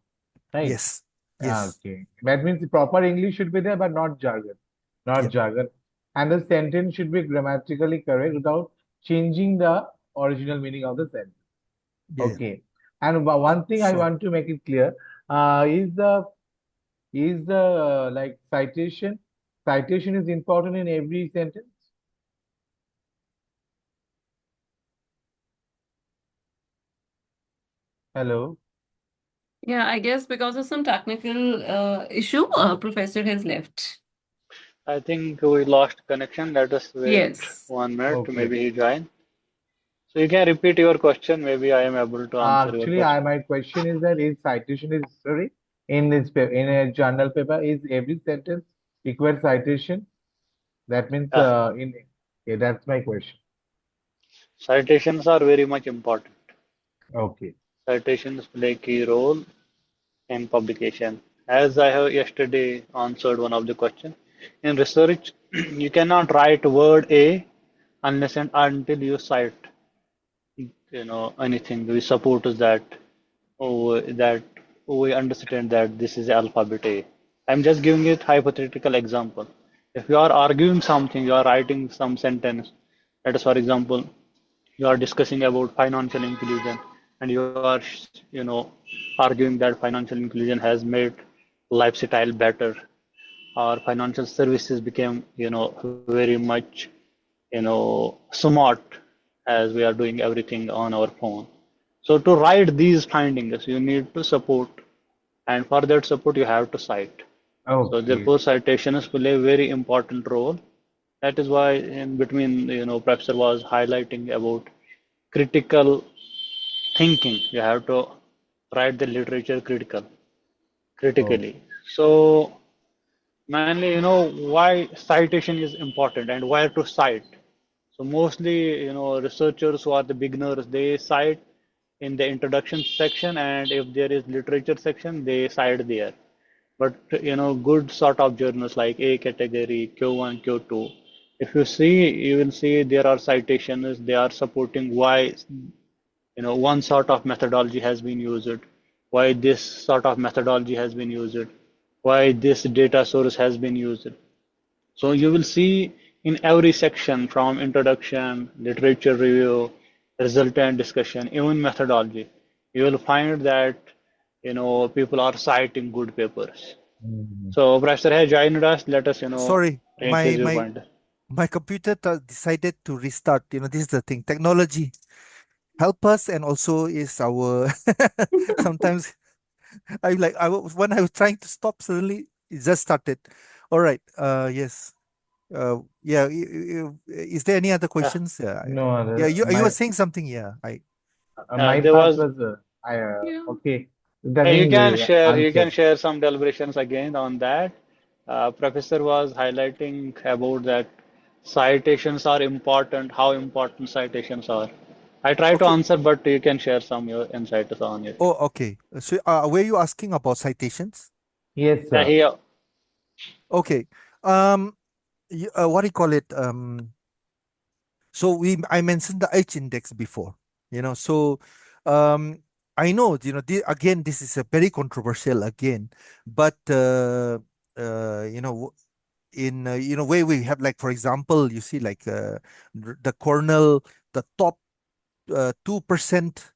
right? Yes. Yes. Okay. That means the proper English should be there, but not jargon. Not Yep. jargon. and the sentence should be grammatically correct without changing the original meaning of the sentence. Yeah. Okay. And one thing I Sure. want to make it clear, is the like citation is important in every sentence. Hello. Yeah, I guess because of some technical issue, professor has left. I think we lost connection. Let us wait Yes. 1 minute. Okay. Maybe he join. So you can repeat your question. Maybe I am able to answer your Actually, question. my question is that is citation is necessary in this in a journal paper? Is every sentence requires citation? That means Yeah, in okay, that's my question. citations are very much important. Okay. Citations play key role in publication. As I have yesterday answered one of the question, in research, you cannot write word A unless and until you cite, anything we support is that, that we understand that this is alphabet A. I'm just giving it hypothetical example. If you are arguing something, you are writing some sentence. Let us, for example, you are discussing about financial inclusion, and you are, arguing that financial inclusion has made lifestyle better, or financial services became, very much, smart, as we are doing everything on our phone. So to write these findings, you need to support, and for that support, you have to cite. So Okay. therefore, citations play a very important role. That is why in between, Professor was highlighting about critical thinking. You have to write the literature Oh. critically. So mainly, why citation is important and where to cite. So mostly, researchers who are the beginners, they cite in the introduction section, and if there is literature section, they cite there. But good sort of journals like A category, Q1, Q2, if you see, you will see there are citations. They are supporting why one sort of methodology has been used, why this sort of methodology has been used, why this data source has been used. So you will see in every section from introduction, literature review, resultant discussion, even methodology, you will find that people are citing good papers. Mhm. So Professor has joined us. Let us Sorry, take his my viewpoint. computer decided to restart. This is the thing. Technology help us and also is our sometimes when I was trying to stop, suddenly it just started. All right. Yes. Yeah. Is there any other Uh, questions? No Yeah. other You were saying something. Yeah. I my there part was was I Yeah. okay. That You means can share answer. some deliberations again on that. Professor was highlighting about that citations are important, how important citations are. I try to okay. answer, but you can share some your insights on it. Oh, okay. So, were you asking about citations? Yes, Yeah, sir. here, Okay. What do you call it? So I mentioned the H index before. So um, I know, again, this is a very controversial again, but in where we have, like, for example, you see, like, the Cornell, the top 2%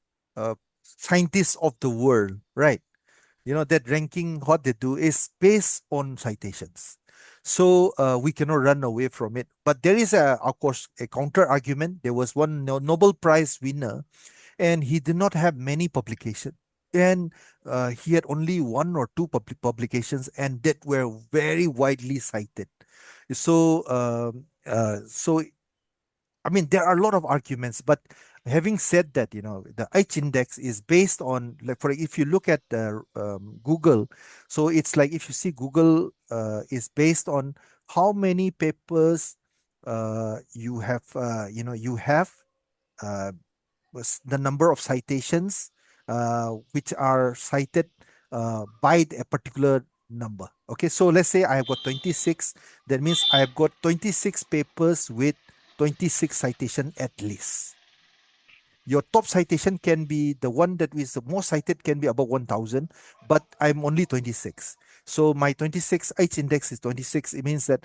scientists of the world, right? That ranking, what they do is based on citations. So we cannot run away from it. But there is, of course, a counter argument. There was one Nobel Prize winner, and he did not have many publications. And he had only one or two publications, and that were very widely cited. So I mean, there are a lot of arguments, but having said that, the H index is based on, like, for if you look at Google, so it's like, if you see Google is based on how many papers you have, uh, the number of citations which are cited by a particular number. Okay, so let's say I have got 26. That means I have got 26 papers with 26 citation at least. Your top citation can be the one that is the most cited, can be about 1,000, but I'm only 26. So my 26 H index is 26. It means that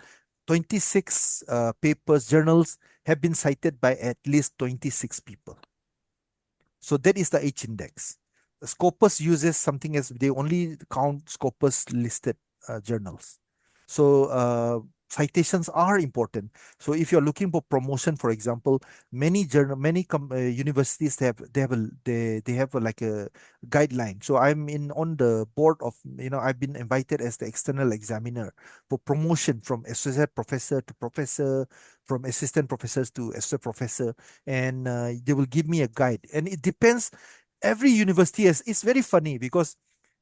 26 papers, journals have been cited by at least 26 people. So that is the H index. Scopus uses something as they only count Scopus listed journals. So citations are important. So if you're looking for promotion, for example, many universities they have like a guideline. So I'm in on the board of, I've been invited as the external examiner for promotion from associate professor to professor, from assistant professors to associate professor, and they will give me a guide, and it depends. Every university has, it's very funny because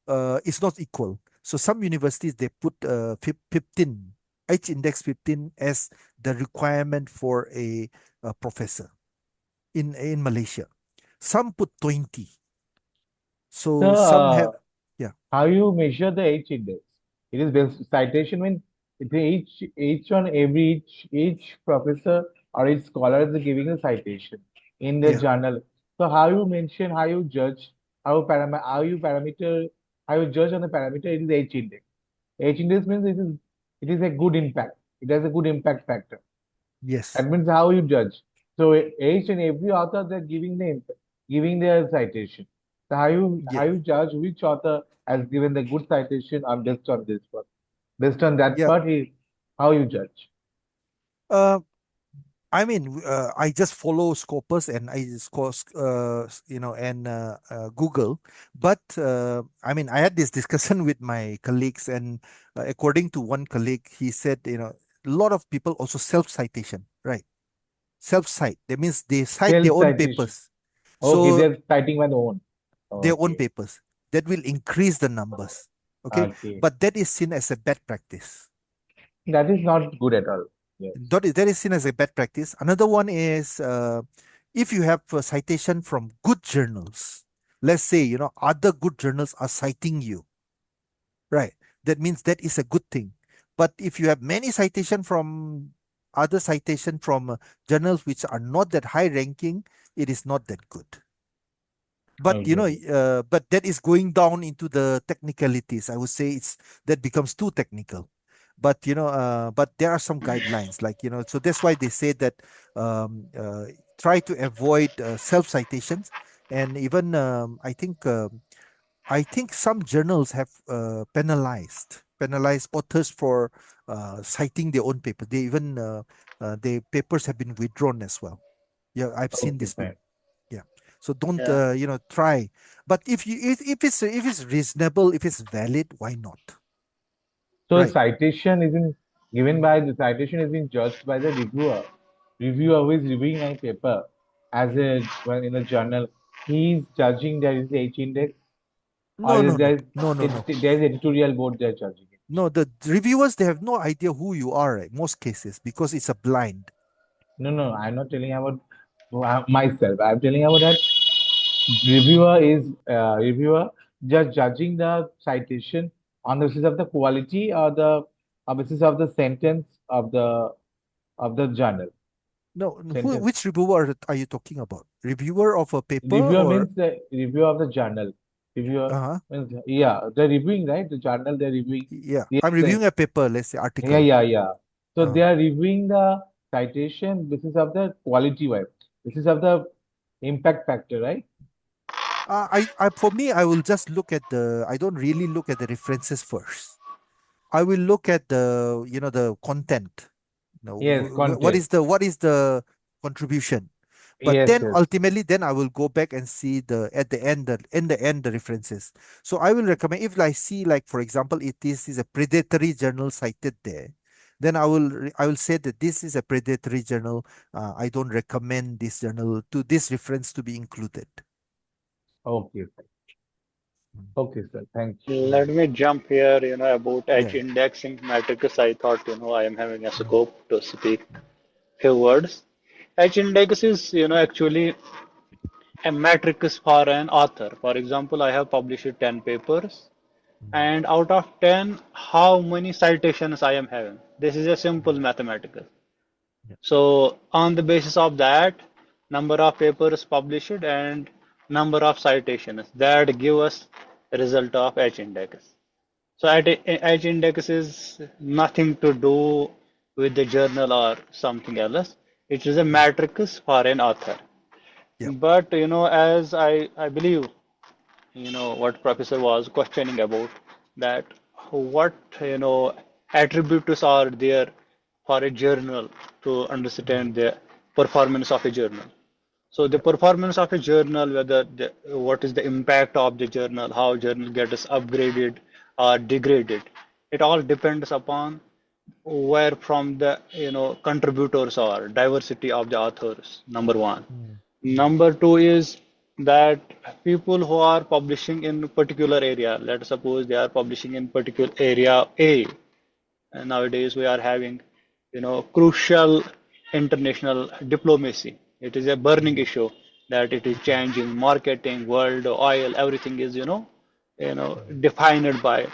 it's not equal. So some universities they put 15 H index 15 as the requirement for a professor in Malaysia. Some put 20. So, So some have, yeah, how you measure the H index? It is based citation means it each on every each professor or each scholar is giving a citation in the yeah, journal. So how you mention, how you judge, how you parameter, how you judge on the parameter, it is H index. H index means it is a good impact. It has a good impact factor. yes, That means how you judge. So each and every author they're giving their citation. So how yeah, you judge which author has given the good citation on based on this part. Based on that yeah. part, how you judge. Uh, I mean, I just follow Scopus and and Google. But I mean, I had this discussion with my colleagues, and according to one colleague, he said, a lot of people also self-citation, right? Self-cite. That means they cite their Self own citation. papers. Okay, So they're citing my own. their own Okay, papers. That will increase the numbers. Okay. okay. But that is seen as a bad practice. That is not good at all. Yes. That is seen as a bad practice. Another one is if you have a citation from good journals, let's say, other good journals are citing you, right? That means that is a good thing. But if you have many citation from other citation from journals which are not that high ranking, it is not that good. But Okay. but that is going down into the technicalities. I would say it's that becomes too technical. But but there are some guidelines, like, so that's why they say that try to avoid self citations. And even I think some journals have penalized authors for citing their own paper. They even their papers have been withdrawn as well. Yeah, I've seen Okay, this. fine. Yeah. So don't Yeah. try. But if it's reasonable, if it's valid, why not? So Right. citation isn't given by the citation is being judged by the reviewer. Reviewer who is reviewing my paper as a well, in a journal, he is judging there is H index or No, no, no, there no, no, no. is editorial board they're judging it. No, the reviewers, they have no idea who you are, right? Most cases, because it's a blind. No, no, I'm not telling about myself. I'm telling about that reviewer just judging the citation on the basis of the quality or the basis of the sentence of the journal No, sentence. which reviewer are you talking about? Reviewer of a paper Reviewer or means the review of the journal. Reviewer uh-huh. means yeah, they're reviewing right the journal. They're reviewing. Yeah, Yes, I'm reviewing a paper, let's say yeah, article. yeah, yeah. So they Uh, are reviewing the citation basis of the quality wise, basis of the impact factor, right? I for me, I will just look at I don't really look at the references first. I will look at the content. Yes, What content. is the contribution? But Yes, then yes. ultimately, then I will go back and see the references. So I will recommend, if I see, like, for example, if this is a predatory journal cited there, then I will say that this is a predatory journal. I don't recommend this journal to this reference to be included. Okay, sir. Mm. Okay, sir. Thank you. Let me jump here, about Yeah, edge yeah. indexing matrix. I thought, I am having a Mm, scope to speak few words. Edge index is, actually a matrix for an author. For example, I have published 10 papers, mm, and out of 10, how many citations I am having? This is a simple mm. mathematical. Yeah, So on the basis of that, number of papers published and number of citations, that give us a result of H index. So at H index is nothing to do with the journal or something else. It is a matrix for an author. Yeah. But as I believe, what professor was questioning about, that what attributes are there for a journal to understand the performance of a journal. So the performance of a journal, what is the impact of the journal, how journal gets upgraded or degraded, it all depends upon where from the contributors are, diversity of the authors, number one. Mm. Number two is that people who are publishing in particular area, let's suppose they are publishing in particular area A, and nowadays we are having, crucial international diplomacy. It is a burning issue that it is changing marketing, world, oil, everything is, defined by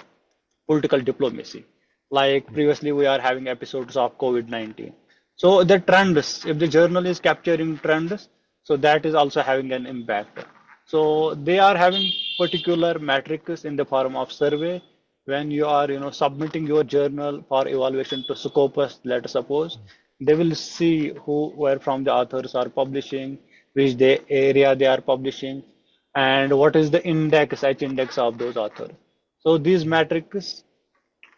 political diplomacy. Like Yeah. previously, we are having episodes of COVID-19. So the trends, if the journal is capturing trends, so that is also having an impact. So they are having particular metrics in the form of survey. When you are, submitting your journal for evaluation to Scopus, let us suppose, they will see where from the authors are publishing, which the area they are publishing, and what is the index, H index of those authors. So these metrics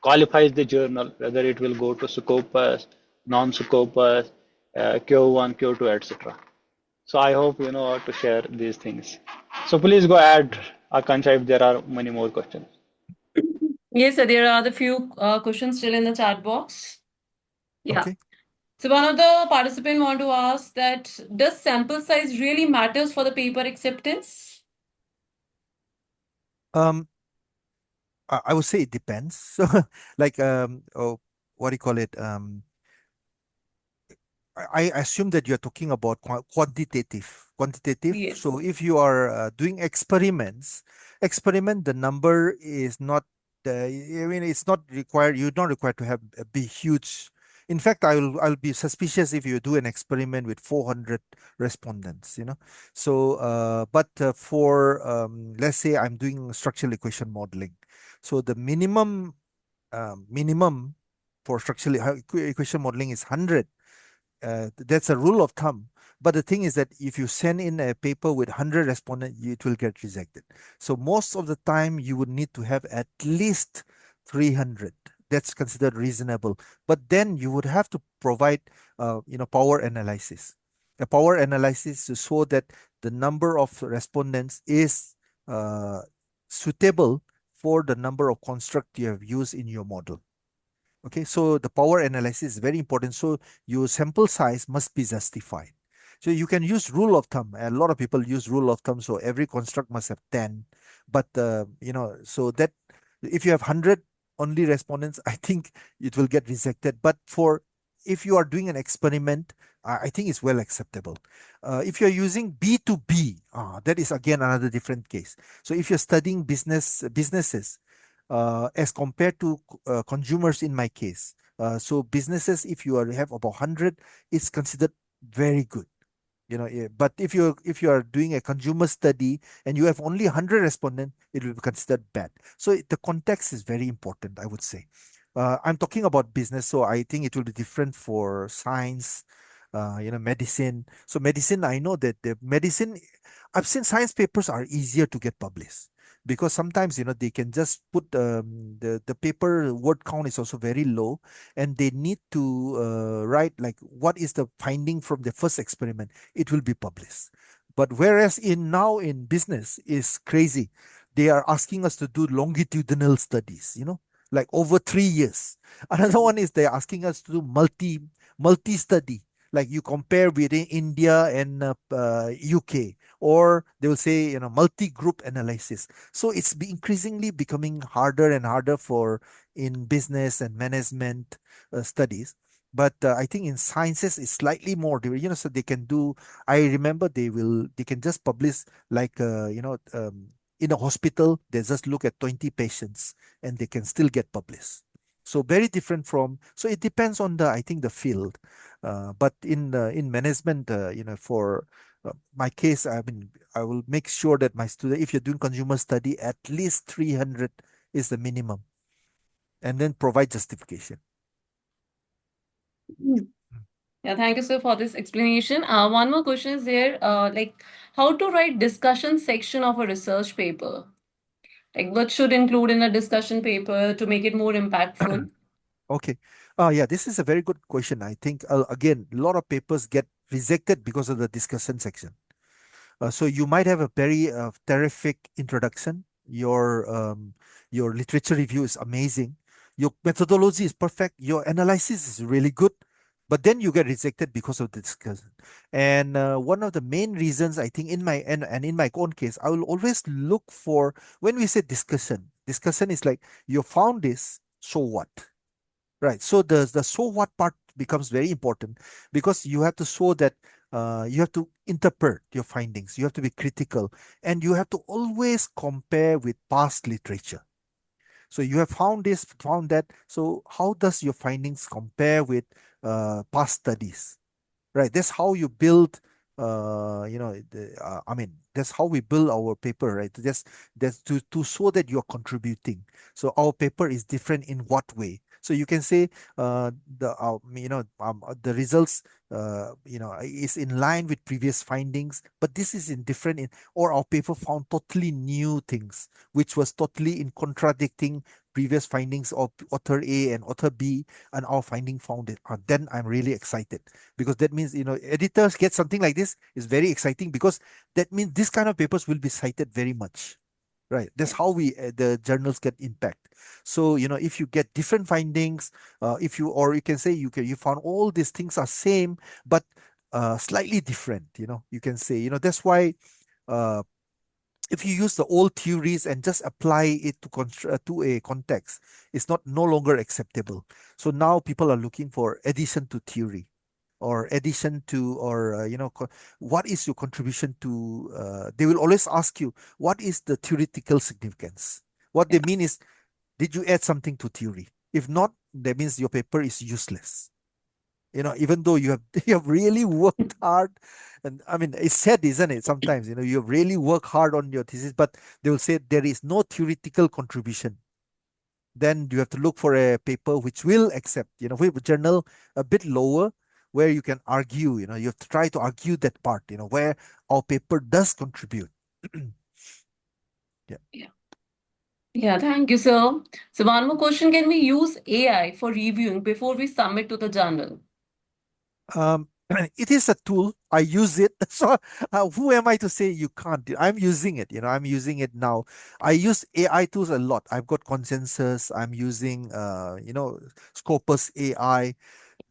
qualifies the journal, whether it will go to Scopus, non-Scopus, Q1, Q2, etc. So I hope you know how to share these things. So please go ahead, Akanksha, if there are many more questions. Yes, sir, there are the few questions still in the chat box. Yeah. Okay. So one of the participants want to ask that does sample size really matters for the paper acceptance? Um, I would say it depends. So, like, oh, what do you call it? I assume that you're talking about quantitative. Quantitative. So Yes. if you are doing experiment, the number is not. I mean, it's not required. You're not required to have a big, huge. In fact, I'll be suspicious if you do an experiment with 400 respondents. So but for let's say I'm doing structural equation modeling, so the minimum for structural equation modeling is 100. That's a rule of thumb. But the thing is that if you send in a paper with 100 respondents, it will get rejected. So most of the time, you would need to have at least 300. That's considered reasonable. But then you would have to provide, power analysis. A power analysis to show that the number of respondents is uh, suitable for the number of construct you have used in your model. Okay, so the power analysis is very important. So your sample size must be justified. So you can use rule of thumb. A lot of people use rule of thumb. So every construct must have 10. But, so that if you have 100 only respondents, I think it will get rejected. But if you are doing an experiment, I think it's well acceptable. If you're using B2B, that is again another different case. So if you're studying businesses, as compared to consumers in my case. So businesses, if you have about 100, it's considered very good. Yeah. But if you are doing a consumer study and you have only 100 respondents, it will be considered bad. So the context is very important, I would say. I'm talking about business, so I think it will be different for science, medicine. So medicine, I know that the medicine, I've seen science papers are easier to get published because sometimes they can just put the paper word count is also very low, and they need to write like what is the finding from the first experiment. It will be published. But whereas in business is crazy, they are asking us to do longitudinal studies, like over 3 years. Another one is they're asking us to do multi study, like you compare within India and UK, or they will say multi group analysis. So it's increasingly becoming harder and harder for in business and management studies. But I think in sciences it's slightly more, so they can do. I remember they can just publish like in a hospital, they just look at 20 patients and they can still get published. So very different from. So it depends on I think the field. But in management, for my case, I mean, I will make sure that my student, if you're doing consumer study, at least 300 is the minimum, and then provide justification. Mm. Yeah, thank you, sir, for this explanation. One more question is there, like how to write discussion section of a research paper? Like what should include in a discussion paper to make it more impactful? Okay. Yeah, this is a very good question. I think, again, a lot of papers get rejected because of the discussion section. So you might have a very terrific introduction. Your literature review is amazing. Your methodology is perfect. Your analysis is really good, but then you get rejected because of the discussion. And one of the main reasons I think in my and in my own case, I will always look for when we say discussion. Discussion is like you found this, so what? Right. So the so what part becomes very important because you have to show that you have to interpret your findings. You have to be critical, and you have to always compare with past literature. So you have found this, found that. So how does your findings compare with past studies? Right, that's how you build I mean, that's how we build our paper, right? That's to show that you're contributing. So our paper is different in what way? So you can say the results is in line with previous findings, but this is in different in, or our paper found totally new things which was totally in contradicting previous findings of author A and author B, and our finding found it. Then I'm really excited because that means editors get something like this is very exciting because that means this kind of papers will be cited very much. Right, that's how Yes. we the journals get impact. So if you get different findings, if you or you can say you found all these things are same but slightly different. You can say that's why uh, if you use the old theories and just apply it to a context, it's not no longer acceptable. So now people are looking for addition to theory or addition to or what is your contribution to they will always ask you what is the theoretical significance. What they mean is, did you add something to theory? If not, that means your paper is useless. Even though you have you have really worked hard. And I mean, it's sad, isn't it? Sometimes you have really worked hard on your thesis, but they will say there is no theoretical contribution. Then you have to look for a paper which will accept, with a journal a bit lower, where you can argue, you have to try to argue that part, where our paper does contribute. Yeah. Yeah. Yeah, thank you, sir. So one more question, can we use AI for reviewing before we submit to the journal? Um, it is a tool. I use it. So who am I to say you can't? I'm using it. I'm using it now. I use AI tools a lot. I've got Consensus. I'm using, Scopus AI.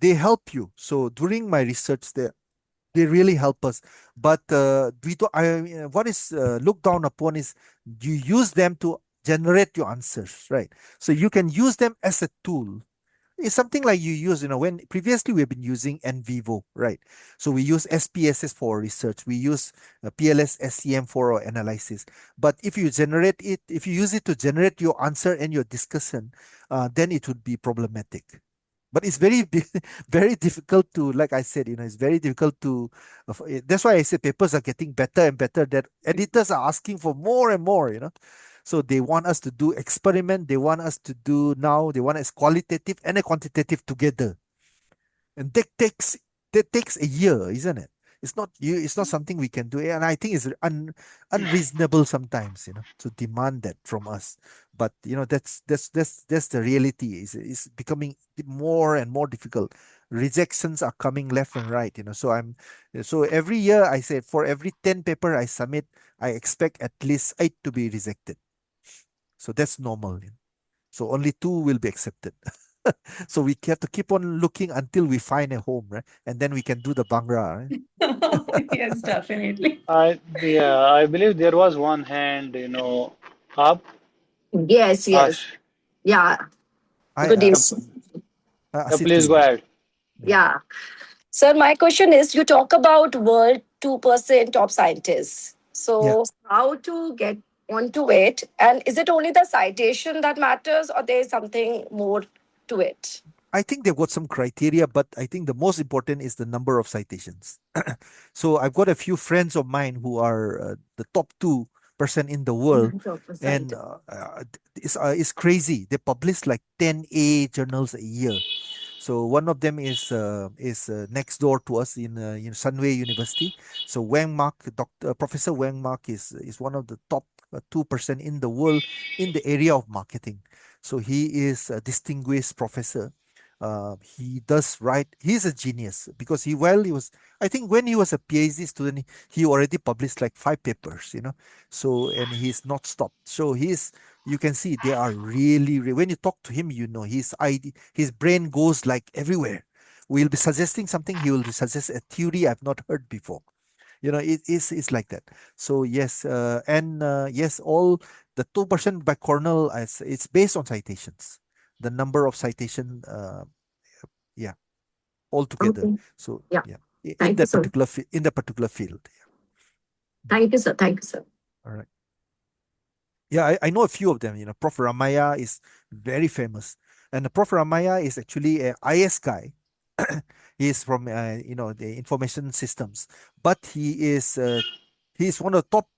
They help you. So during my research, they really help us. But we do, what is looked down upon is you use them to generate your answers, right? So you can use them as a tool. It's something like you use, when previously we've been using NVivo, right? So we use SPSS for research. We use PLS SCM for our analysis. But if you use it to generate your answer and your discussion, then it would be problematic. But it's very very difficult to, like I said, it's very difficult to that's why I say papers are getting better and better, that editors are asking for more and more. So they want us to do experiment, they want us to do now, they want us qualitative and a quantitative together, and that takes a year, isn't it? It's not something we can do, and I think it's unreasonable sometimes, to demand that from us. But that's the reality. Is becoming more and more difficult. Rejections are coming left and right, so every year I say, for every 10 paper I submit, I expect at least 8 to be rejected. So that's normal. So only 2 will be accepted. So we have to keep on looking until we find a home, right? And then we can do the Bangra, Yes, definitely. Yeah, I believe there was one hand, up. Yes, yes. Ash, Yeah. I Good yeah, evening. Asit, please go please. ahead. Yeah. Yeah. Sir, my question is you talk about world 2% top scientists. Yeah. So, how to get onto it? And is it only the citation that matters or there's something more to it? I think they've got some criteria, but I think the most important is the number of citations. So I've got a few friends of mine who are the top 2% in the world, and 2%. it's crazy. They publish like 10 A journals a year. So one of them is next door to us in Sunway University. So Wang Mak, Professor Wang Mak is one of the top 2% in the world in the area of marketing. So he is a distinguished professor. He does write. He's a genius because he was, I think when he was a PhD student, he already published like 5 papers. So and he's not stopped. So you can see they are really, when you talk to him, his brain goes like everywhere. We'll be suggesting something, he will suggest a theory I've not heard before. It's like that. So yes, and yes, all the 2% by Cornell, it's based on citations, the number of citation, yeah, altogether. Okay. So Yeah. yeah, Thank you, sir. in the particular field. Thank you, sir. Thank you, sir. All right. Yeah, I know a few of them. Prof. Ramaya is very famous, and Prof. Ramaya is actually a IS guy. He is from the information systems, but he is one of the top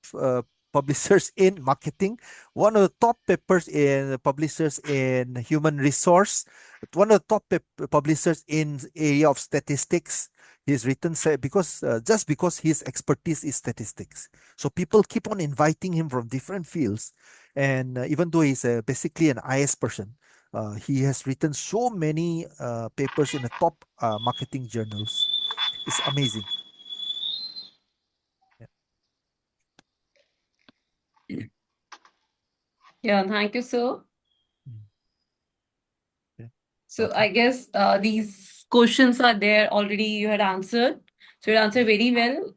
publishers in marketing, one of the top papers in publishers in human resource, one of the top publishers in area of statistics. He's written because just because his expertise is statistics, so people keep on inviting him from different fields, and even though he's basically an IS person, he has written so many papers in the top marketing journals. It's amazing. Yeah. Yeah, thank you, sir. Mm. Yeah. So Okay. I guess these questions are there already. You had answered. So you answered very well.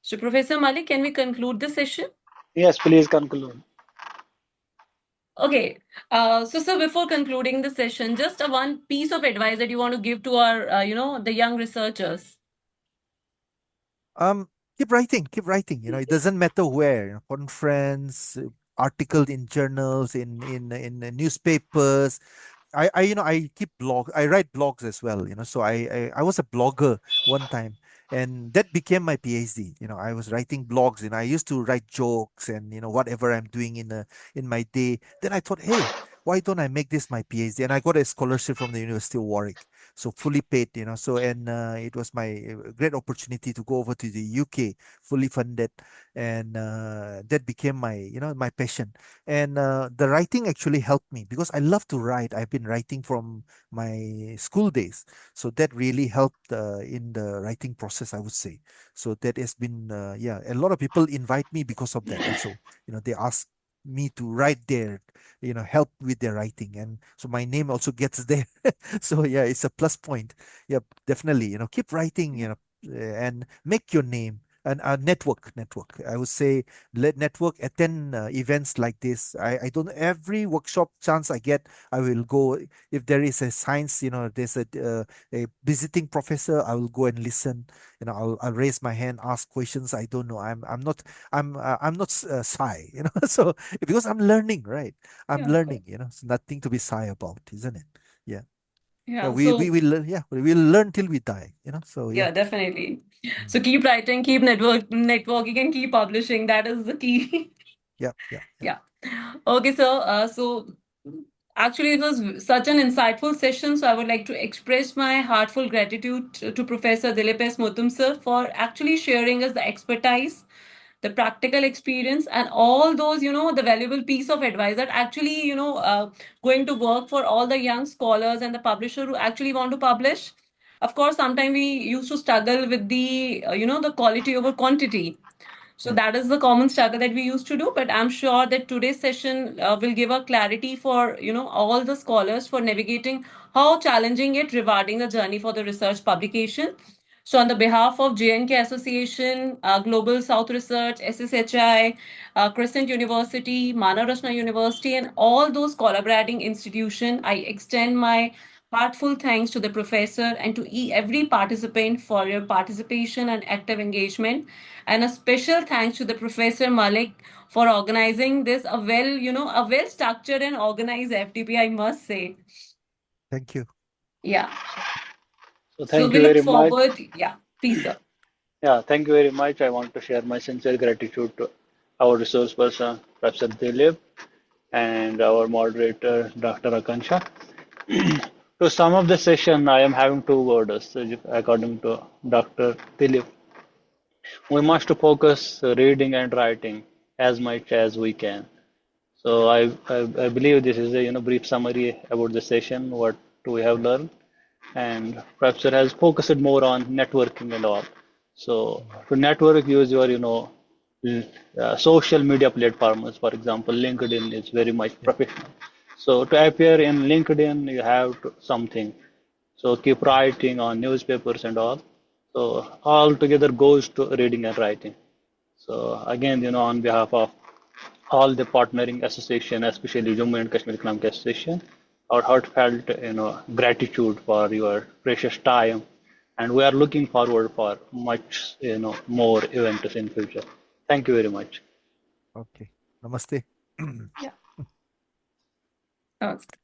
So Professor Malik, can we conclude the session? Yes, please conclude. Okay. So sir, before concluding the session, just a one piece of advice that you want to give to our, the young researchers. Um, keep writing, keep writing. It doesn't matter where, conference, article in journals, in newspapers. I keep I write blogs as well. So I was a blogger one time, and that became my PhD. I was writing blogs, and I used to write jokes and whatever I'm doing in my day. Then I thought, hey, why don't I make this my PhD? And I got a scholarship from the University of Warwick, so fully paid. So and it was my great opportunity to go over to the UK, fully funded, and that became my passion. And the writing actually helped me because I love to write. I've been writing from my school days. So that really helped in the writing process, I would say. So that has been, yeah, a lot of people invite me because of that also. They ask me to write there, help with their writing. And so my name also gets there. So yeah, it's a plus point. Yeah, definitely. Keep writing, and make your name. And network. I would say let network, attend events like this. I don't, every workshop chance I get, I will go. If there is a science, there's a visiting professor, I will go and listen. I'll raise my hand, ask questions I don't know. I'm not shy. So because I'm learning, right? I'm Yeah. learning. It's nothing to be shy about, isn't it? Yeah. Yeah, Yeah. we So will learn. Yeah, we will learn till we die. So yeah. yeah, definitely. Mm. So keep writing, keep networking, and keep publishing. That is the key. Yeah, yeah, yeah. Yeah. Okay, sir. So actually, it was such an insightful session. So I would like to express my heartfelt gratitude to Professor Dilip S. Mutum, sir, for actually sharing us the expertise, the practical experience, and all those, the valuable piece of advice that actually, going to work for all the young scholars and the publisher who actually want to publish. Of course, sometimes we used to struggle with the quality over quantity. So Yeah. that is the common struggle that we used to do. But I'm sure that today's session will give a clarity for all the scholars for navigating how challenging it rewarding the journey for the research publication. So on the behalf of JNK Association, Global South Research, SSHI, Crescent University, Rachna University, and all those collaborating institutions, I extend my heartful thanks to the professor and to every participant for your participation and active engagement. And a special thanks to the Professor Malik for organizing this a well structured and organized FTP, I must say. Thank you. Yeah. So So thank we you look very much. forward. Yeah, please, sir. Yeah, thank you very much. I want to share my sincere gratitude to our resource person, Professor Dilip, and our moderator, Dr. Akanksha, To sum up the session, I am having two words, according to Dr. Dilip. We must focus reading and writing as much as we can. So I believe this is a brief summary about the session, what we have learned, and Professor has focused more on networking and all. So to network, use your social media platforms. For example, LinkedIn is very much Yeah. professional. So to appear in LinkedIn, you have something. So keep writing on newspapers and all. So all together goes to reading and writing. So again, on behalf of all the partnering association, especially Jammu and Kashmir Economic Association, our heartfelt, gratitude for your precious time, and we are looking forward for much, more events in future. Thank you very much. Okay. Namaste. Yeah. Namaste.